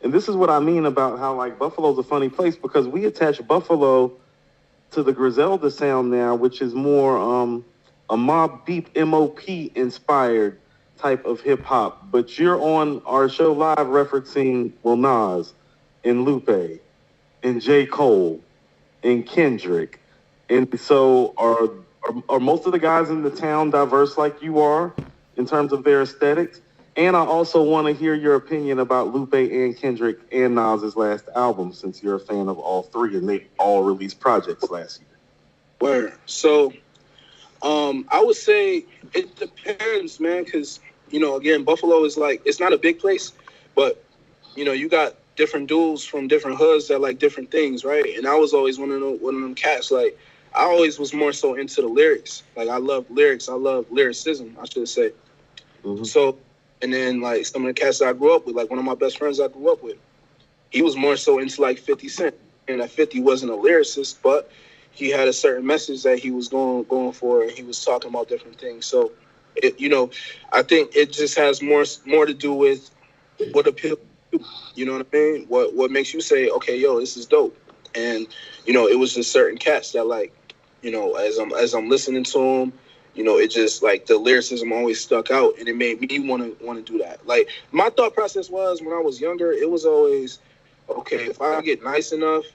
and this is what I mean about how like Buffalo's a funny place, because we attach Buffalo to the Griselda sound now, which is more a Mobb Deep MOP inspired type of hip hop. But you're on our show live referencing Nas and Lupe and J. Cole and Kendrick. And so are most of the guys in the town diverse like you are in terms of their aesthetics? And I also want to hear your opinion about Lupe and Kendrick and Nas's last album, since you're a fan of all three and they all released projects last year. Where so I would say it depends, man, because again, Buffalo is like it's not a big place, but you got different dudes from different hoods that like different things, right? And I was always one of them cats. Like I always was more so into the lyrics. Like I love lyrics. I love lyricism, I should say. Mm-hmm. So, and then like some of the cats that I grew up with, like one of my best friends I grew up with, he was more so into like 50 Cent, and that 50 wasn't a lyricist, but he had a certain message that he was going for, and he was talking about different things. So, I think it just has more to do with what appeals to you. You know what I mean? What makes you say, okay, yo, this is dope? And it was just certain cats that like, as I'm listening to them, it just like the lyricism always stuck out, and it made me want to do that. Like my thought process was when I was younger, it was always, okay, if I get nice enough,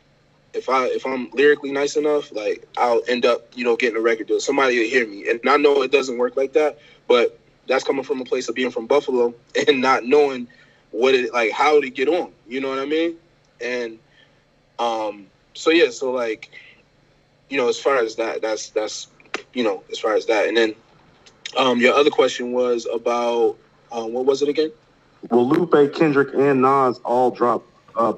if I'm lyrically nice enough, like I'll end up, getting a record deal. Somebody will hear me. And I know it doesn't work like that, but that's coming from a place of being from Buffalo and not knowing how to get on. You know what I mean? And so yeah, so like, as far as that, that's as far as that. And then your other question was about what was it again? Well, Lupe, Kendrick, and Nas all dropped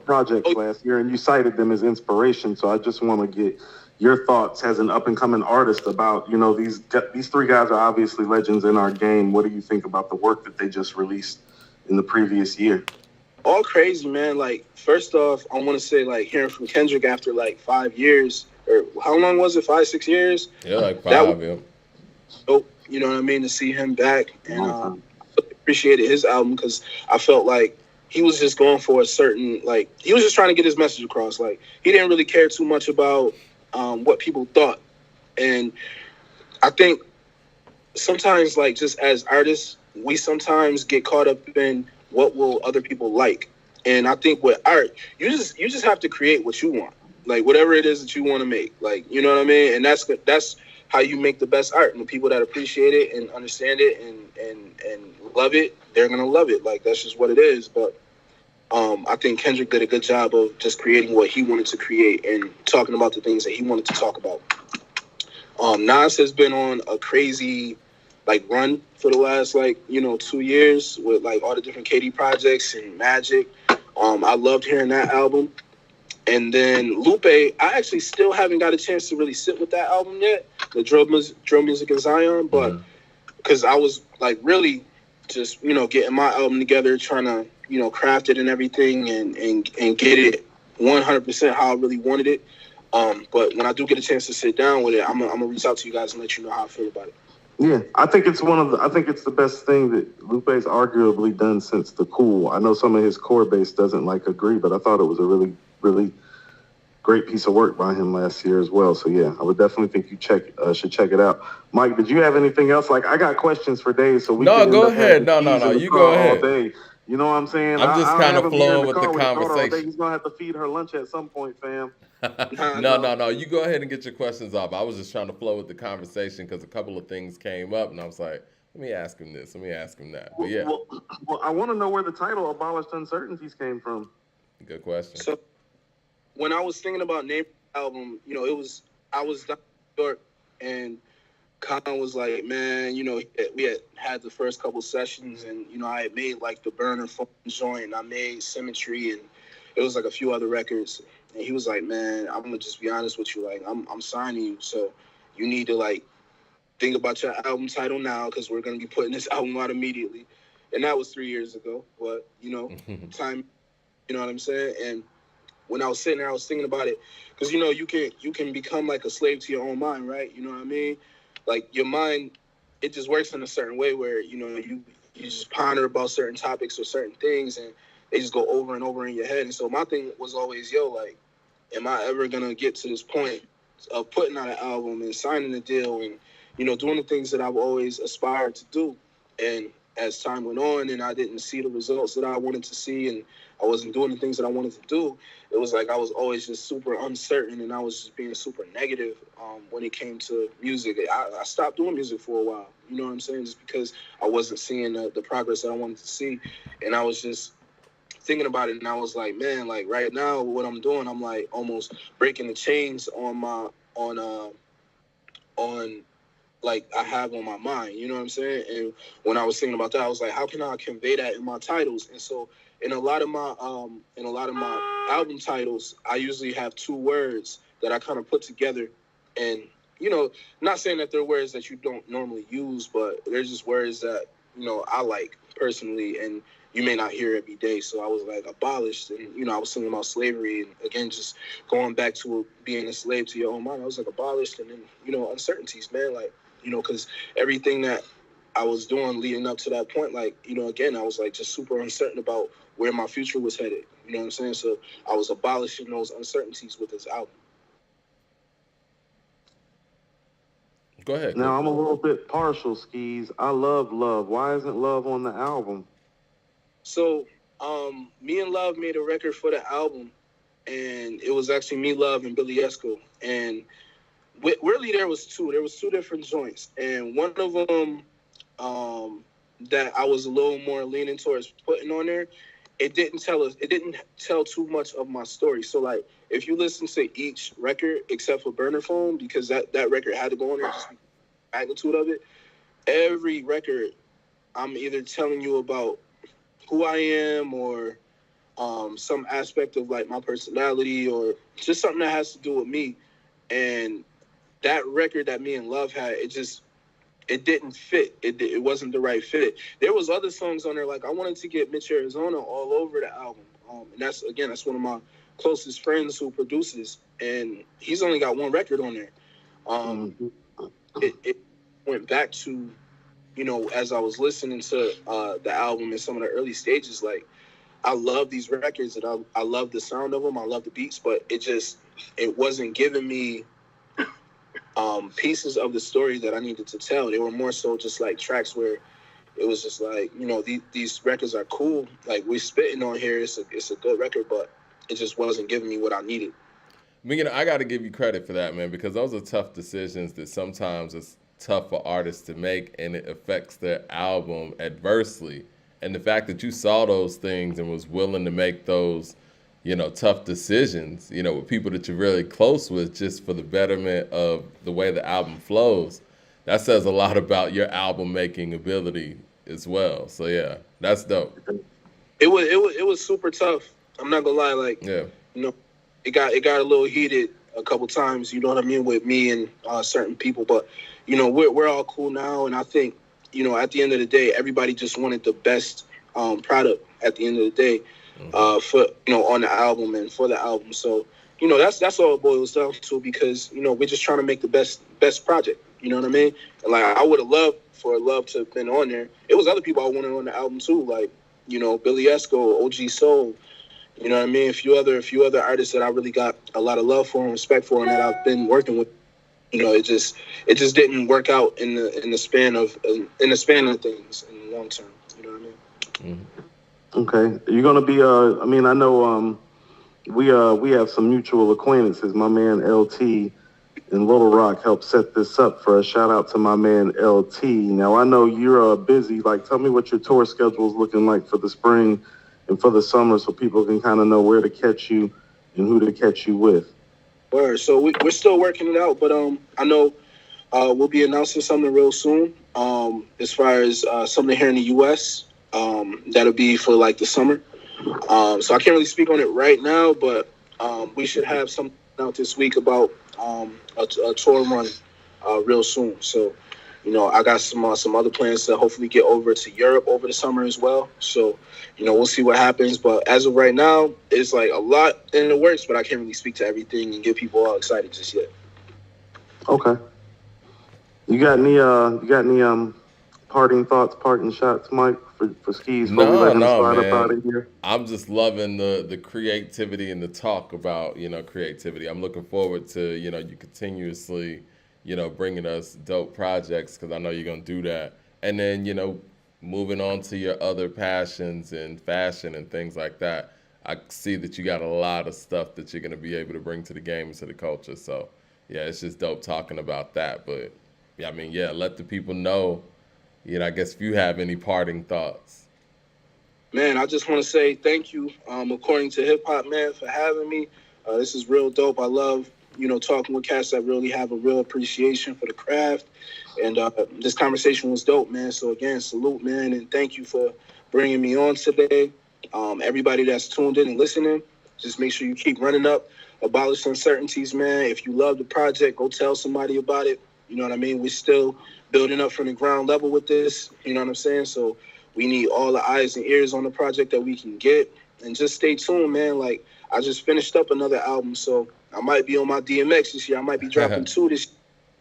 projects last year, and you cited them as inspiration. So I just want to get your thoughts as an up and coming artist about, these three guys are obviously legends in our game. What do you think about the work that they just released in the previous year? All crazy, man. Like, first off, I want to say, like, hearing from Kendrick after like 5 years, or how long was it? 5, 6 years? Yeah, like 5, yeah. Dope, you know what I mean? To see him back, and appreciated his album because I felt like he was just going for a certain, like, he was just trying to get his message across. Like, he didn't really care too much about what people thought. And I think sometimes, like, just as artists, we sometimes get caught up in what will other people like. And I think with art, you just have to create what you want, like whatever it is that you want to make, like, you know what I mean. And that's how you make the best art. And the people that appreciate it and understand it and love it, they're gonna love it. Like that's just what it is. But I think Kendrick did a good job of just creating what he wanted to create and talking about the things that he wanted to talk about. Nas has been on a crazy like run for the last 2 years with like all the different KD projects and Magic. I loved hearing that album. And then Lupe, I actually still haven't got a chance to really sit with that album yet, the Drill Music in Zion, but because I was like really just getting my album together, trying to craft it and everything, and get it 100% how I really wanted it. But when I do get a chance to sit down with it, I'm gonna reach out to you guys and let you know how I feel about it. Yeah, I think it's I think it's the best thing that Lupe's arguably done since the Cool. I know some of his core base doesn't agree, but I thought it was a really, really great piece of work by him last year as well. So yeah, I would definitely think you should check it out. Mike, did you have anything else? Like, I got questions for Dave, so we No, could end go up ahead. having No, no, Keys no. in the You go car all ahead. day. You know what I'm saying? I'm just I'll kind have of him here in flowing the with the car with his daughter all day. conversation. He's gonna have to feed her lunch at some point, fam. No, no, no. You go ahead and get your questions off. I was just trying to flow with the conversation because a couple of things came up, and I was like, let me ask him this. Let me ask him that. But yeah, Well, I want to know where the title "Abolished Uncertainties" came from. good question. So when I was thinking about naming the album, I was down in New York, and Khan was like, man, we had the first couple sessions, and I had made like the Burner Phone joint, and I made Symmetry, and it was like a few other records. And he was like, man, I'm gonna just be honest with you, like I'm signing you, so you need to like think about your album title now, because we're gonna be putting this album out immediately. And that was 3 years ago, but time, you know what I'm saying? And when I was sitting there, I was thinking about it, because you can become like a slave to your own mind, right? You know what I mean? Like your mind, it just works in a certain way where you just ponder about certain topics or certain things, and they just go over and over in your head. And so my thing was always, yo, like, am I ever gonna get to this point of putting out an album and signing a deal and doing the things that I've always aspired to do? And as time went on and I didn't see the results that I wanted to see, and I wasn't doing the things that I wanted to do, it was like I was always just super uncertain, and I was just being super negative when it came to music. I stopped doing music for a while, you know what I'm saying, just because I wasn't seeing the progress that I wanted to see. And I was just thinking about it, and I was like, man, like right now what I'm doing, I'm like almost breaking the chains on my on like I have on my mind, you know what I'm saying? And when I was thinking about that, I was like, how can I convey that in my titles? And so in a lot of my album titles, I usually have two words that I kind of put together. And not saying that they're words that you don't normally use, but they're just words that I like personally, and you may not hear every day. So I was like, abolished, and I was thinking about slavery, and again, just going back to being a slave to your own mind. I was like, abolished, and then uncertainties, man, like because everything that I was doing leading up to that point, like again, I was like just super uncertain about where my future was headed. You know what I'm saying? So I was abolishing those uncertainties with this album. Go ahead. Now, I'm a little bit partial, Skeese. I love Love. Why isn't Love on the album? So, me and Love made a record for the album, and it was actually me, Love, and Billy Esco. And really, there was two. There was two different joints, and one of them that I was a little more leaning towards putting on there. It didn't tell too much of my story. So, like, if you listen to each record except for Burner Phone, because that record had to go on there, just the magnitude of it. Every record, I'm either telling you about who I am, or some aspect of like my personality, or just something that has to do with me. And that record that me and Love had, it didn't fit. It wasn't the right fit. There was other songs on there, like I wanted to get Mitch Arizona all over the album. And that's one of my closest friends who produces, and he's only got one record on there. It went back to, as I was listening to the album in some of the early stages, like I love these records, and I love the sound of them. I love the beats, but it wasn't giving me pieces of the story that I needed to tell. They were more so just like tracks where it was just like, these records are cool. Like we're spitting on here. It's a good record, but it just wasn't giving me what I needed. I mean, I got to give you credit for that, man, because those are tough decisions that sometimes it's tough for artists to make, and it affects their album adversely. And the fact that you saw those things and was willing to make those, tough decisions, with people that you're really close with, just for the betterment of the way the album flows, that says a lot about your album making ability as well. So yeah, that's dope. It was super tough. I'm not gonna lie, like Yeah. It got a little heated a couple times, you know what I mean, with me and certain people, but we're all cool now, and I think at the end of the day, everybody just wanted the best product at the end of the day, for on the album and for the album. So that's all it boils down to, because we're just trying to make the best project. You know what I mean? And like, I would have loved for Love to have been on there. It was other people I wanted on the album too, like Billy Esco, OG Soul. You know what I mean? A few other artists that I really got a lot of love for and respect for, and that I've been working with. It just didn't work out in the span of things in the long term. You know what I mean? Okay, you're gonna be. I mean, I know. We have some mutual acquaintances. My man LT in Little Rock helped set this up for us. Shout out to my man LT. Now I know you're busy. Like, tell me what your tour schedule is looking like for the spring and for the summer, so people can kind of know where to catch you and who to catch you with. Word. So we're still working it out, but I know we'll be announcing something real soon. As far as something here in the U.S. That'll be for like the summer. So I can't really speak on it right now, but we should have something out this week about a tour run real soon. So I got some other plans to hopefully get over to Europe over the summer as well. So we'll see what happens. But as of right now, it's like a lot in the works, but I can't really speak to everything and get people all excited just yet. Okay. You got any parting thoughts, parting shots, Mike, for Skeese before we No, let him no, slide up out man. of here? I'm just loving the creativity and the talk about creativity. I'm looking forward to you continuously bringing us dope projects, because I know you're gonna do that, and then moving on to your other passions and fashion and things like that. I see that you got a lot of stuff that you're gonna be able to bring to the game and to the culture. So yeah, it's just dope talking about that. But yeah, I mean, yeah, let the people know. I guess if you have any parting thoughts. Man, I just want to say thank you, according to Hip Hop Man, for having me. This is real dope. I love, talking with cats that really have a real appreciation for the craft. And this conversation was dope, man. So again, salute, man, and thank you for bringing me on today. Everybody that's tuned in and listening, just make sure you keep running up, abolish uncertainties, man. If you love the project, go tell somebody about it. You know what I mean? We're still building up from the ground level with this. You know what I'm saying? So we need all the eyes and ears on the project that we can get. And just stay tuned, man. Like, I just finished up another album, so I might be on my DMX this year. I might be dropping two this year.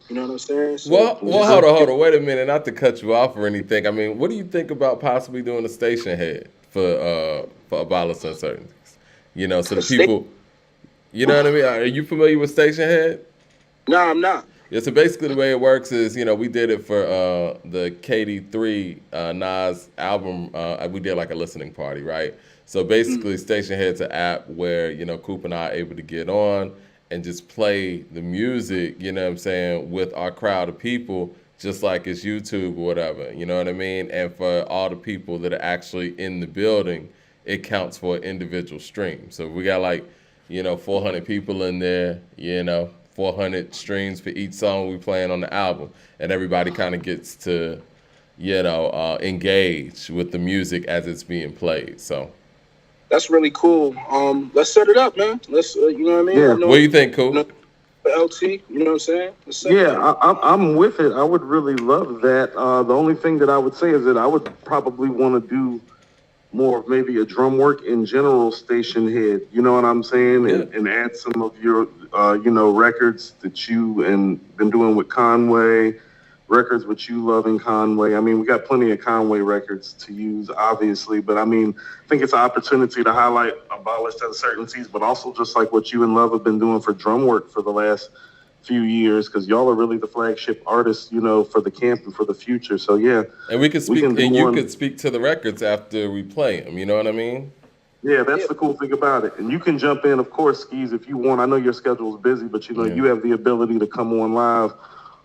You know what I'm saying? So Well, hold on. Wait a minute. Not to cut you off or anything. I mean, what do you think about possibly doing a station head for Abolish Uncertainties? So the people, you know what I mean? Are you familiar with station head? No, I'm not. Yeah, so basically the way it works is, we did it for the KD3 Nas album. We did like a listening party, right? So basically, Station Head's an app where, Coop and I are able to get on and just play the music, you know what I'm saying, with our crowd of people, just like it's YouTube or whatever, you know what I mean? And for all the people that are actually in the building, it counts for an individual stream. So we got like, 400 people in there, 400 streams for each song we playing on the album, and everybody kind of gets to, engage with the music as it's being played. So that's really cool. Let's set it up, man. Let's, you know what I mean? Yeah. I know, what do you think, Cool? LT, you know what I'm saying? Let's set it Yeah, up. I'm with it. I would really love that. The only thing that I would say is that I would probably want to do more of maybe a drum work in general station head. You know what I'm saying? Yeah. And add some of your, records that you and been doing with Conway, records which you love in Conway. I mean, we got plenty of Conway records to use, obviously, but I mean, I think it's an opportunity to highlight Abolished Uncertainties, but also just like what you and Love have been doing for drum work for the last few years, because y'all are really the flagship artists, for the camp and for the future. So yeah, And we could speak, can do and you one. could speak to the records after we play them. You know what I mean? Yeah, that's the cool thing about it. And you can jump in, of course, Skeese, if you want. I know your schedule is busy, but Yeah. you have the ability to come on live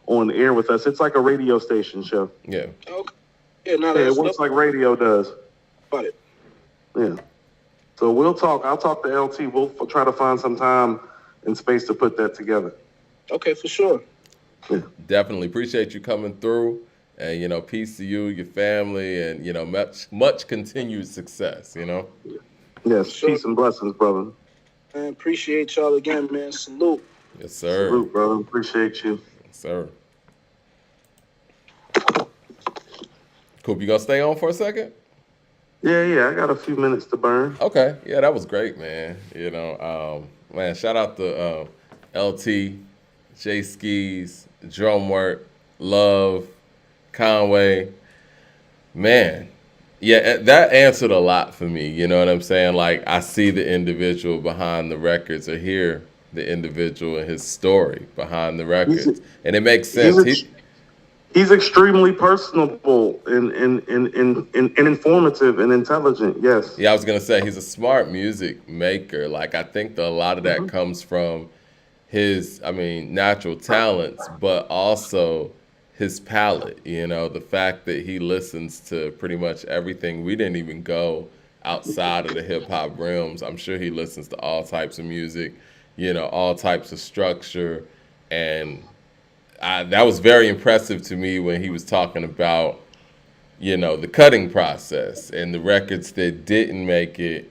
on air with us. It's like a radio station show. Yeah. Okay. Yeah, no, Yeah, that's it works like radio does. about it. Yeah. So we'll talk. I'll talk to LT. We'll try to find some time and space to put that together. Okay, for sure. Yeah. Definitely appreciate you coming through, and peace to you, your family, and much continued success. Yes. Sure. Peace and blessings, brother. Man, appreciate y'all again, man. Salute. Yes, sir. Salute, brother. Appreciate you. Yes, sir. Coop, you gonna stay on for a second? Yeah, I got a few minutes to burn. Okay, yeah, that was great, man. Man, shout out to LT, J Skeese, Drum Work, Love, Conway. Man, yeah, that answered a lot for me. You know what I'm saying? Like, I see the individual behind the records, or hear the individual and his story behind the He's records, and it makes he's sense. he's extremely personable and informative and intelligent. Yes. Yeah, I was gonna say he's a smart music maker. Like, I think that a lot of that Hmm. comes from his, I mean, natural talents, but also his palette. The fact that he listens to pretty much everything. We didn't even go outside of the hip hop realms. I'm sure he listens to all types of music, all types of structure. And that was very impressive to me when he was talking about, the cutting process and the records that didn't make it.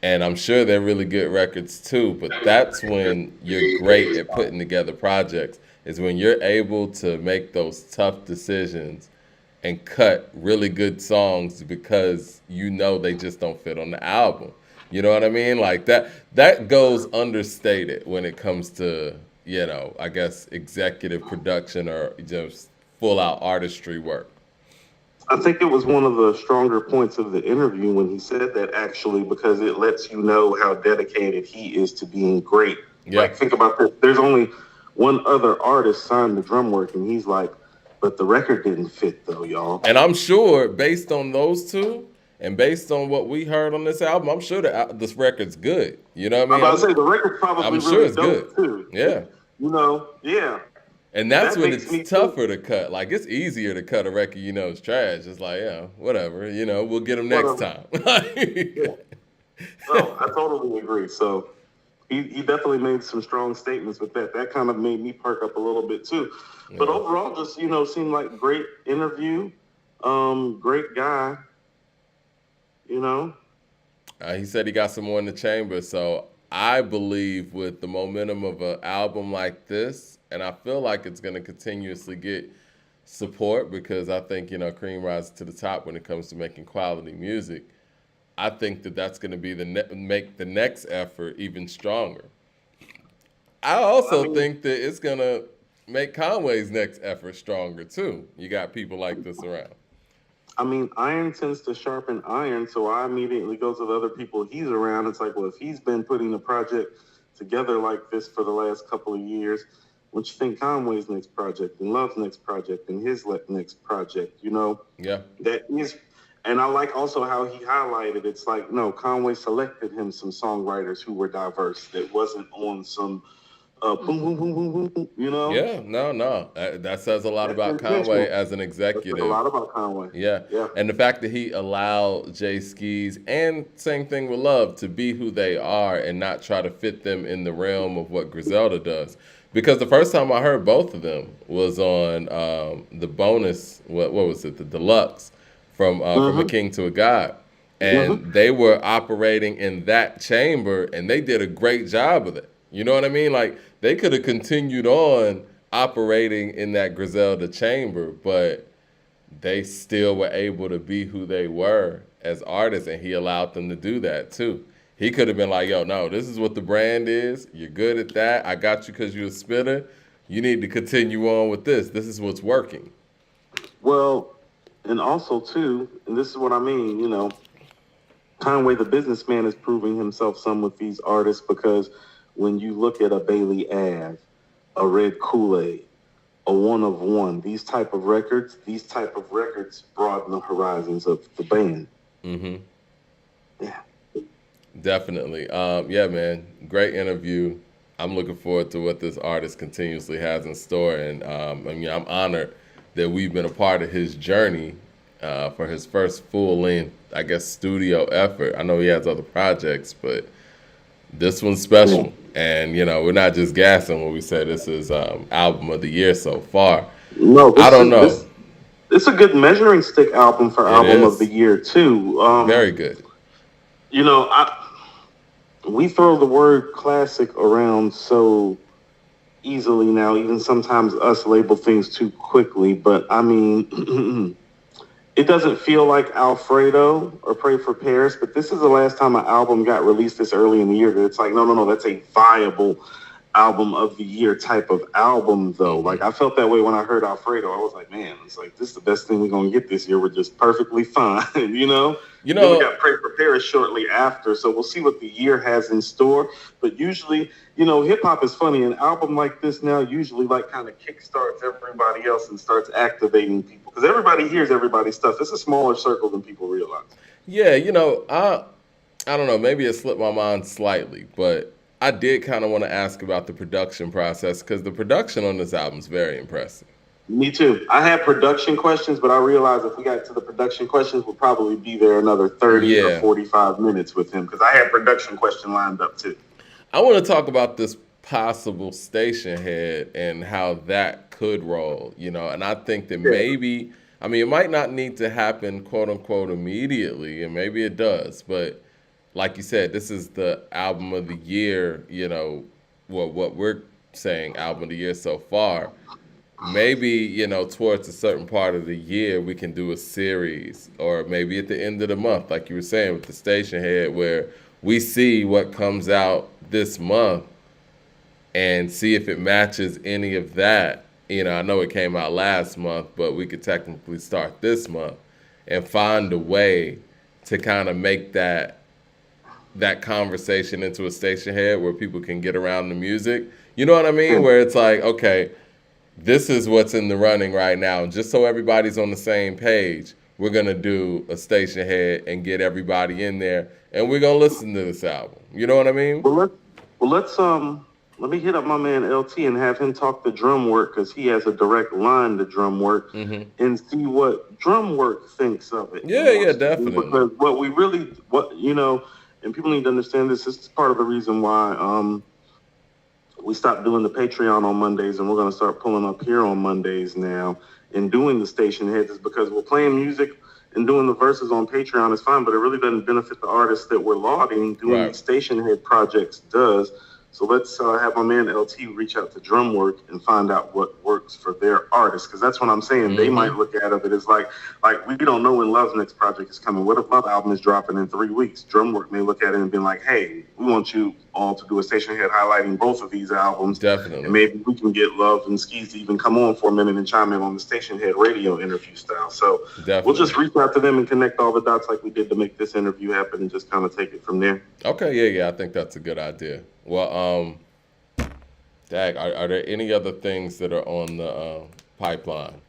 And I'm sure they're really good records too, but that's when you're great at putting together projects, is when you're able to make those tough decisions and cut really good songs because they just don't fit on the album. You know what I mean? Like, that goes understated when it comes to, I guess, executive production or just full out artistry work. I think it was one of the stronger points of the interview when he said that, actually, because it lets you know how dedicated he is to being great. Yeah. Like, think about this. There's only one other artist signed to drum work, and he's like, but the record didn't fit, though, y'all. And I'm sure, based on those two, and based on what we heard on this album, I'm sure this record's good. You know what I I'm mean? about to say, the record's probably I'm sure really it's dope, good. too. Yeah. Yeah. And that's That when makes it's me tougher to cut. Like, it's easier to cut a record it's trash. It's like, yeah, whatever. We'll get them next Whatever. time. Yeah. Oh, I totally agree. So he definitely made some strong statements with that. That kind of made me perk up a little bit too. But Yeah. overall, just seemed like great interview. Great guy. You know. He said he got some more in the chamber. So I believe with the momentum of an album like this, and I feel like it's going to continuously get support because I think, Cream rises to the top when it comes to making quality music. I think that that's going to be make the next effort even stronger. I I also mean, think that it's going to make Conway's next effort stronger too. You got people like this around. iron tends to sharpen iron, so I immediately go to the other people he's around. It's like, well, if he's been putting a project together like this for the last couple of years, what you think Conway's next project and Love's next project and his next project? Yeah. That is, and I like also how he highlighted. It's like, no, Conway selected him some songwriters who were diverse. That wasn't on some boom, boom, boom, boom, boom, boom. Yeah, no. That says a lot That's about Conway intentional. as an That says a executive. lot about Conway. Yeah. Yeah. And the fact that he allowed Jay Skeese, and same thing with Love, to be who they are and not try to fit them in the realm of what Griselda does. Because the first time I heard both of them was on the bonus, what was it, the deluxe from A King to a God. And they were operating in that chamber, and they did a great job of it. You know what I mean? Like, they could have continued on operating in that Griselda chamber, but they still were able to be who they were as artists, and he allowed them to do that too. He could have been like, yo, no, this is what the brand is. You're good at that. I got you because you're a spitter. You need to continue on with this. This is what's working. Well, and also too, and this is what I mean. Conway, the businessman, is proving himself some with these artists, because when you look at a Bailey Ave, a Red Kool-Aid, a One of One, these type of records broaden the horizons of the band. Mm-hmm. Yeah. Definitely. Yeah, man. Great interview. I'm looking forward to what this artist continuously has in store. And I'm honored that we've been a part of his journey for his first full-length, I guess, studio effort. I know he has other projects, but this one's special. And, we're not just gassing when we say this is album of the year so far. No, I don't know. It's a good measuring stick album for album of the year too. Very good. We throw the word classic around so easily now. Even sometimes us label things too quickly. But I mean, It doesn't feel like Alfredo or Pray for Paris, but this is the last time an album got released this early in the year. It's like, no, no, no, that's a viable album of the year type of album, though. Mm-hmm. Like, I felt that way when I heard Alfredo. I was like, man, it's like, this is the best thing we're going to get this year. We're just perfectly fine, you know? You Then we know, got Pray for Paris shortly after, so we'll see what the year has in store. But usually, you know, hip hop is funny. An album like this now usually like kind of kickstarts everybody else and starts activating people because everybody hears everybody's stuff. It's a smaller circle than people realize. yeah, you know, I don't know, maybe it slipped my mind slightly, but I did kind of want to ask about the production process because the production on this album is very impressive. Me too. I had production questions, but I realized if we got to the production questions, we'll probably be there another 30 or Yeah. 45 minutes with him because I had production question lined up too. I want to talk about this possible station head and how that could roll, you know, and I think that maybe, I mean, it might not need to happen, quote unquote, immediately, and maybe it does, but like you said, this is the album of the year, you know, what we're saying album of the year so far. Maybe, you know, towards a certain part of the year, we can do a series, or maybe at the end of the month, like you were saying with the station head, where we see what comes out this month and see if it matches any of that. You know, I know it came out last month, but we could technically start this month and find a way to kind of make that conversation into a station head where people can get around the music. You know what I mean? Where it's like, okay, this is what's in the running right now. And just so everybody's on the same page, we're going to do a station head and get everybody in there. And we're going to listen to this album. You know what I mean? Well, let me hit up my man LT and have him talk the drum work because he has a direct line to drum work and see what drum work thinks of it. Yeah, definitely. Because and people need to understand this. This is part of the reason why we stopped doing the Patreon on Mondays and we're going to start pulling up here on Mondays now and doing the station heads is because we're playing music and doing the verses on Patreon is fine, but it really doesn't benefit the artists that we're lauding. Doing these station head projects does. So let's have my man LT reach out to Drumwork and find out what works for their artists. Because that's what I'm saying. They might look at it as like we don't know when Love's next project is coming. What if Love album is dropping in 3 weeks? Drumwork may look at it and be like, hey, we want you all to do a station head highlighting both of these albums. Definitely. And maybe we can get Love and Skeese to even come on for a minute and chime in on the station head radio interview style. So we'll just reach out to them and connect all the dots like we did to make this interview happen and just kind of take it from there. Okay, yeah, I think that's a good idea. Well, Dag, are there any other things that are on the pipeline?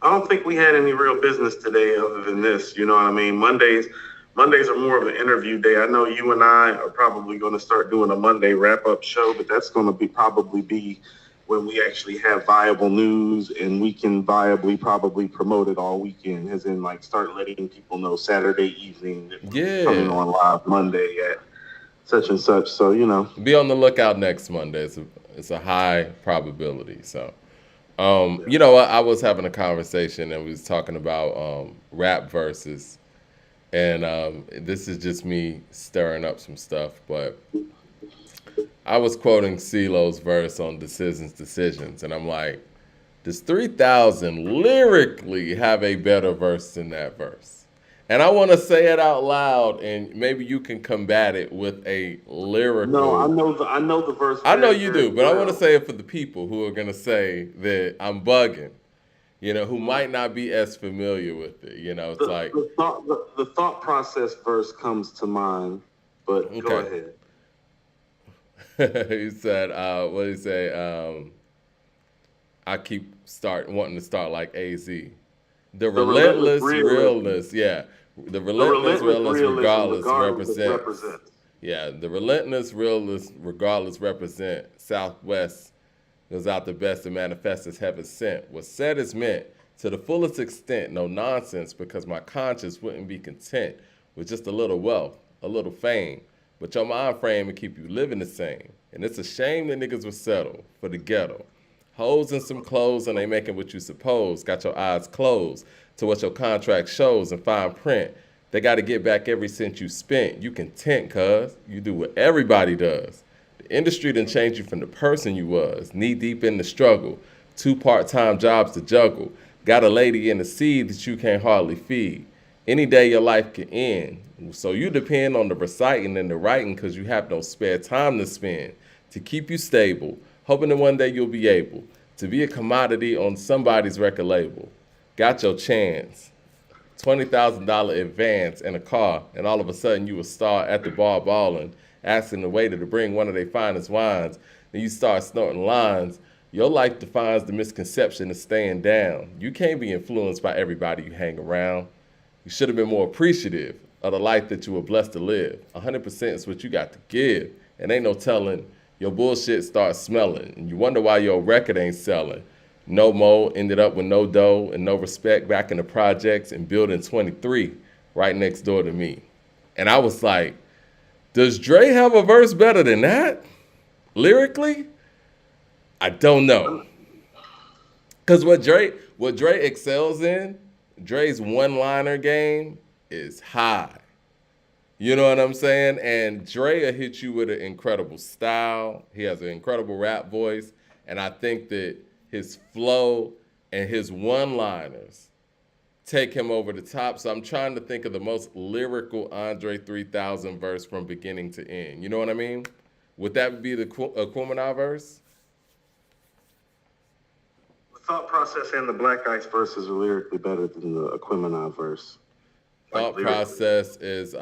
I don't think we had any real business today other than this. You know what I mean? Mondays are more of an interview day. I know you and I are probably going to start doing a Monday wrap-up show, but that's going to probably be when we actually have viable news and we can viably probably promote it all weekend, as in like start letting people know Saturday evening that we're coming on live Monday at such and such. So, you know. Be on the lookout next Monday. It's a high probability. So, you know, I was having a conversation and we was talking about rap verses. And this is just me stirring up some stuff, but I was quoting CeeLo's verse on Decisions, and I'm like, does 3000 lyrically have a better verse than that verse? And I want to say it out loud, and maybe you can combat it with a lyrical. No, I know the verse. I know you do, but I want to say it for the people who are gonna say that I'm bugging. You know, who might not be as familiar with it. You know, it's the thought process verse comes to mind, but go ahead. He said, what did he say? I keep wanting to start like AZ. The relentless realness, yeah. The relentless realness regardless represents. Yeah, the relentless realness regardless represent. Southwest goes out the best and manifests as heaven sent. What's said is meant to the fullest extent, no nonsense, because my conscience wouldn't be content with just a little wealth, a little fame, but your mind frame would keep you living the same. And it's a shame that niggas would settle for the ghetto. Hoes and some clothes and they making what you suppose. Got your eyes closed to what your contract shows and fine print. They got to get back every cent you spent. You content, cuz. You do what everybody does. The industry done changed you from the person you was. Knee deep in the struggle. 2 part-time jobs to juggle. Got a lady in the seed that you can't hardly feed. Any day your life can end. So you depend on the reciting and the writing because you have no spare time to spend to keep you stable, hoping that one day you'll be able to be a commodity on somebody's record label. Got your chance. $20,000 advance in a car, and all of a sudden you a star at the bar balling, asking the waiter to bring one of their finest wines. Then you start snorting lines. Your life defines the misconception of staying down. You can't be influenced by everybody you hang around. You should have been more appreciative of the life that you were blessed to live. 100% is what you got to give, and ain't no telling your bullshit starts smelling, and you wonder why your record ain't selling. No Mo ended up with no dough and no respect back in the projects and building 23 right next door to me. And I was like, does Dre have a verse better than that? Lyrically? I don't know. Because what Dre excels in, Dre's one-liner game is high. You know what I'm saying? And Dre will hit you with an incredible style. He has an incredible rap voice. And I think that his flow and his one-liners take him over the top. So I'm trying to think of the most lyrical Andre 3000 verse from beginning to end. You know what I mean? Would that be the Aquemini verse? The thought process and the Black Ice verses are lyrically better than the Aquemini verse. Thought process is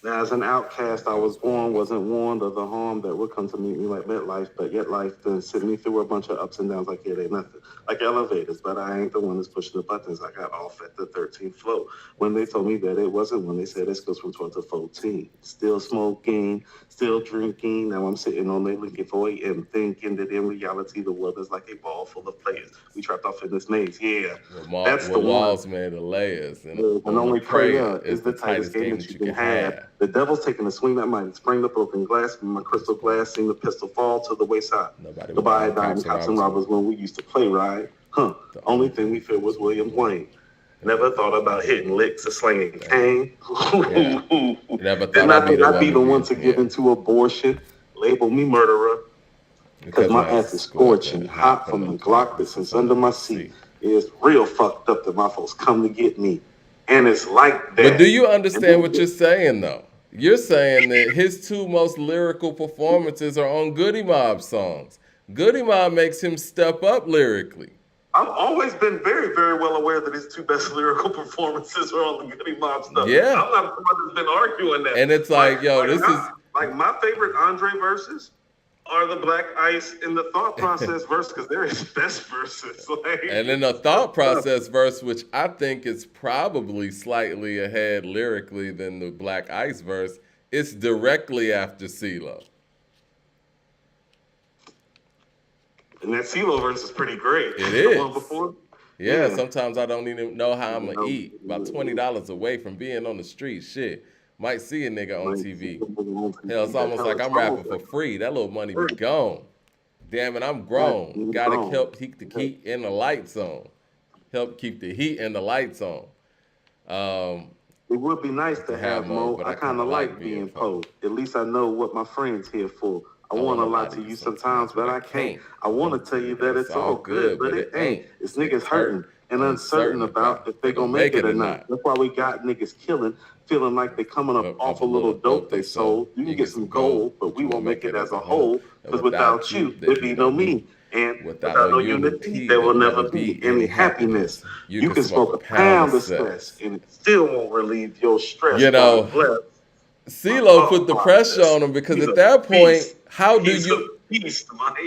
Now, as an outcast, I was born, wasn't warned of the harm that would come to meet me like midlife, but yet life then sent me through a bunch of ups and downs like it ain't nothing. Like elevators, but I ain't the one that's pushing the buttons. I got off at the 13th floor when they told me that it wasn't when they said it goes from 12 to 14. Still smoking, still drinking. Now I'm sitting on there looking for it and thinking that in reality the world is like a ball full of players. We trapped off in this maze. Yeah, that's the walls one. made of layers. And only prayer is the tightest game that you can have. The devil's taking a swing at mine, spraying the broken glass from my crystal glass, seeing the pistol fall to the wayside. Nobody died in cops and robbers when we used to play, right? The only thing we feared was William Wayne. Never thought about hitting licks or slinging cane. Never thought Did not think I'd be the one to give into abortion. Label me murderer. Because my ass is scorching, hot from the Glock that sits under my seat. It's real fucked up that my folks come to get me. And it's like that. But do you understand what you're saying, though? You're saying that his two most lyrical performances are on Goody Mob songs. Goody Mob makes him step up lyrically. I've always been very, very well aware that his two best lyrical performances are on the Goody Mob stuff. Yeah. I'm not the one that's been arguing that. And it's like this is... Like, my favorite Andre verses are the Black Ice in the Thought Process verse, because they're his best verses. And then the Thought Process verse, which I think is probably slightly ahead lyrically than the Black Ice verse, it's directly after CeeLo. And that CeeLo verse is pretty great. It is. The one before? Yeah, sometimes I don't even know how I'm going to eat. About $20 away from being on the street. Shit. Might see a nigga on TV. Hell, it's almost like I'm rapping for free. That little money be gone. Damn it, I'm grown. Gotta help keep the heat and the lights on. Help keep the heat and the lights on. It would be nice to have Mo. I kind of like being Poe. At least I know what my friend's here for. I want to lie to you sometimes, but I can't. I want to tell you that it's all good, but it ain't. It's niggas hurting and uncertain about if they gonna make it or not. That's why we got niggas killing, feeling like they coming up off a little dope they sold. You can get some gold, but we won't make it as a whole. Because without you, there'd be no me. And without no unity, there will never be any happiness. You can smoke a pound of stress, and it still won't relieve your stress. You know, CeeLo put the pressure on him because at that point, how do you...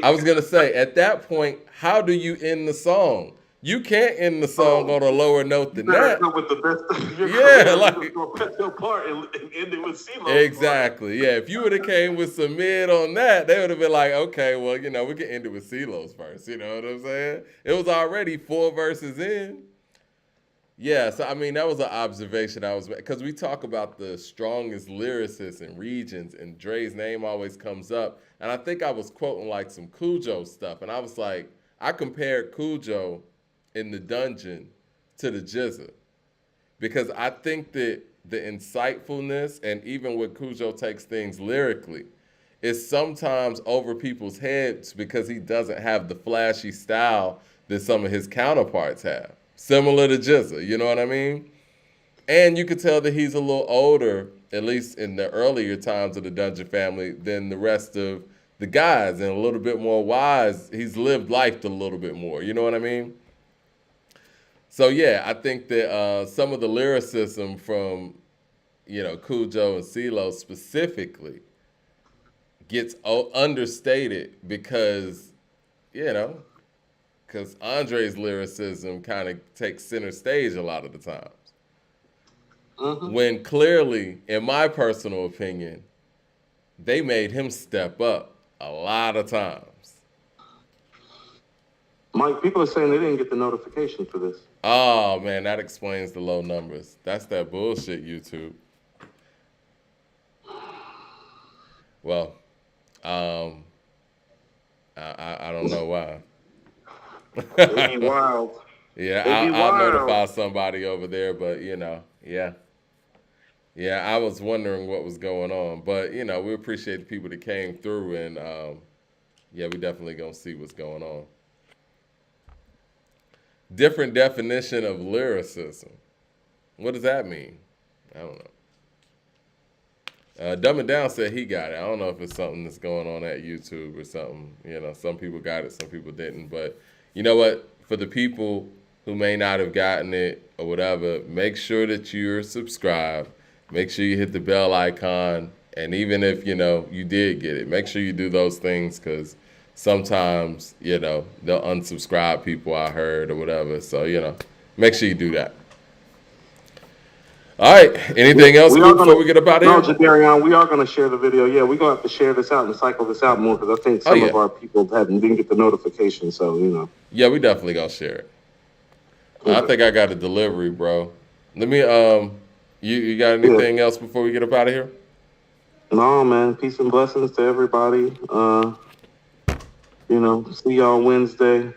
I was going to say, at that point, how do you end the song? You can't end the song on a lower note than that. Come with the best yeah, like your part and end it with CeeLo. Exactly. Yeah, if you would have came with some mid on that, they would have been like, okay, well, you know, we can end it with CeeLo's verse. You know what I'm saying? It was already 4 verses in. Yeah, so I mean, that was an observation I was making because we talk about the strongest lyricists and regions, and Dre's name always comes up. And I think I was quoting like some Cujo stuff, and I was like, I compared Cujo in the dungeon to the Jizza because I think that the insightfulness and even when Cujo takes things lyrically is sometimes over people's heads because he doesn't have the flashy style than some of his counterparts have. Similar to Jizza, you know what I mean? And you could tell that he's a little older, at least in the earlier times of the Dungeon family, than the rest of the guys, and a little bit more wise. He's lived life a little bit more, you know what I mean? So yeah, I think that some of the lyricism from, Cujo and CeeLo specifically gets understated because, because Andre's lyricism kind of takes center stage a lot of the times. When clearly, in my personal opinion, they made him step up a lot of times. Mike, people are saying they didn't get the notification for this. Oh man, that explains the low numbers. That's that bullshit, YouTube. Well, I don't know why. It'd be wild. Yeah, It'd be I'll wild. notify somebody over there, but yeah. Yeah, I was wondering what was going on, but we appreciate the people that came through, and yeah, we definitely gonna see what's going on. Different definition of lyricism. What does that mean? I don't know. Dumb It Down said he got it. I don't know if it's something that's going on at YouTube or something. Some people got it, some people didn't. But you know what? For the people who may not have gotten it or whatever, make sure that you're subscribed. Make sure you hit the bell icon. And even if, you did get it, make sure you do those things because sometimes, they'll unsubscribe people, I heard, or whatever. So, make sure you do that. All right. Anything else before we get up out of here? No, Jadarian, we are going to share the video. Yeah, we're going to have to share this out and cycle this out more because I think some of our people didn't get the notification. So, Yeah, we definitely going to share it. Okay. I think I got a delivery, bro. Let me, you got anything else before we get up out of here? No, man. Peace and blessings to everybody. See y'all Wednesday.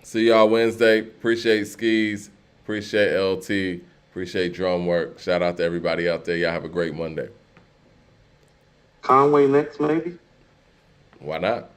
See y'all Wednesday. Appreciate Skeese. Appreciate LT. Appreciate Drum Work. Shout out to everybody out there. Y'all have a great Monday. Conway next, maybe? Why not?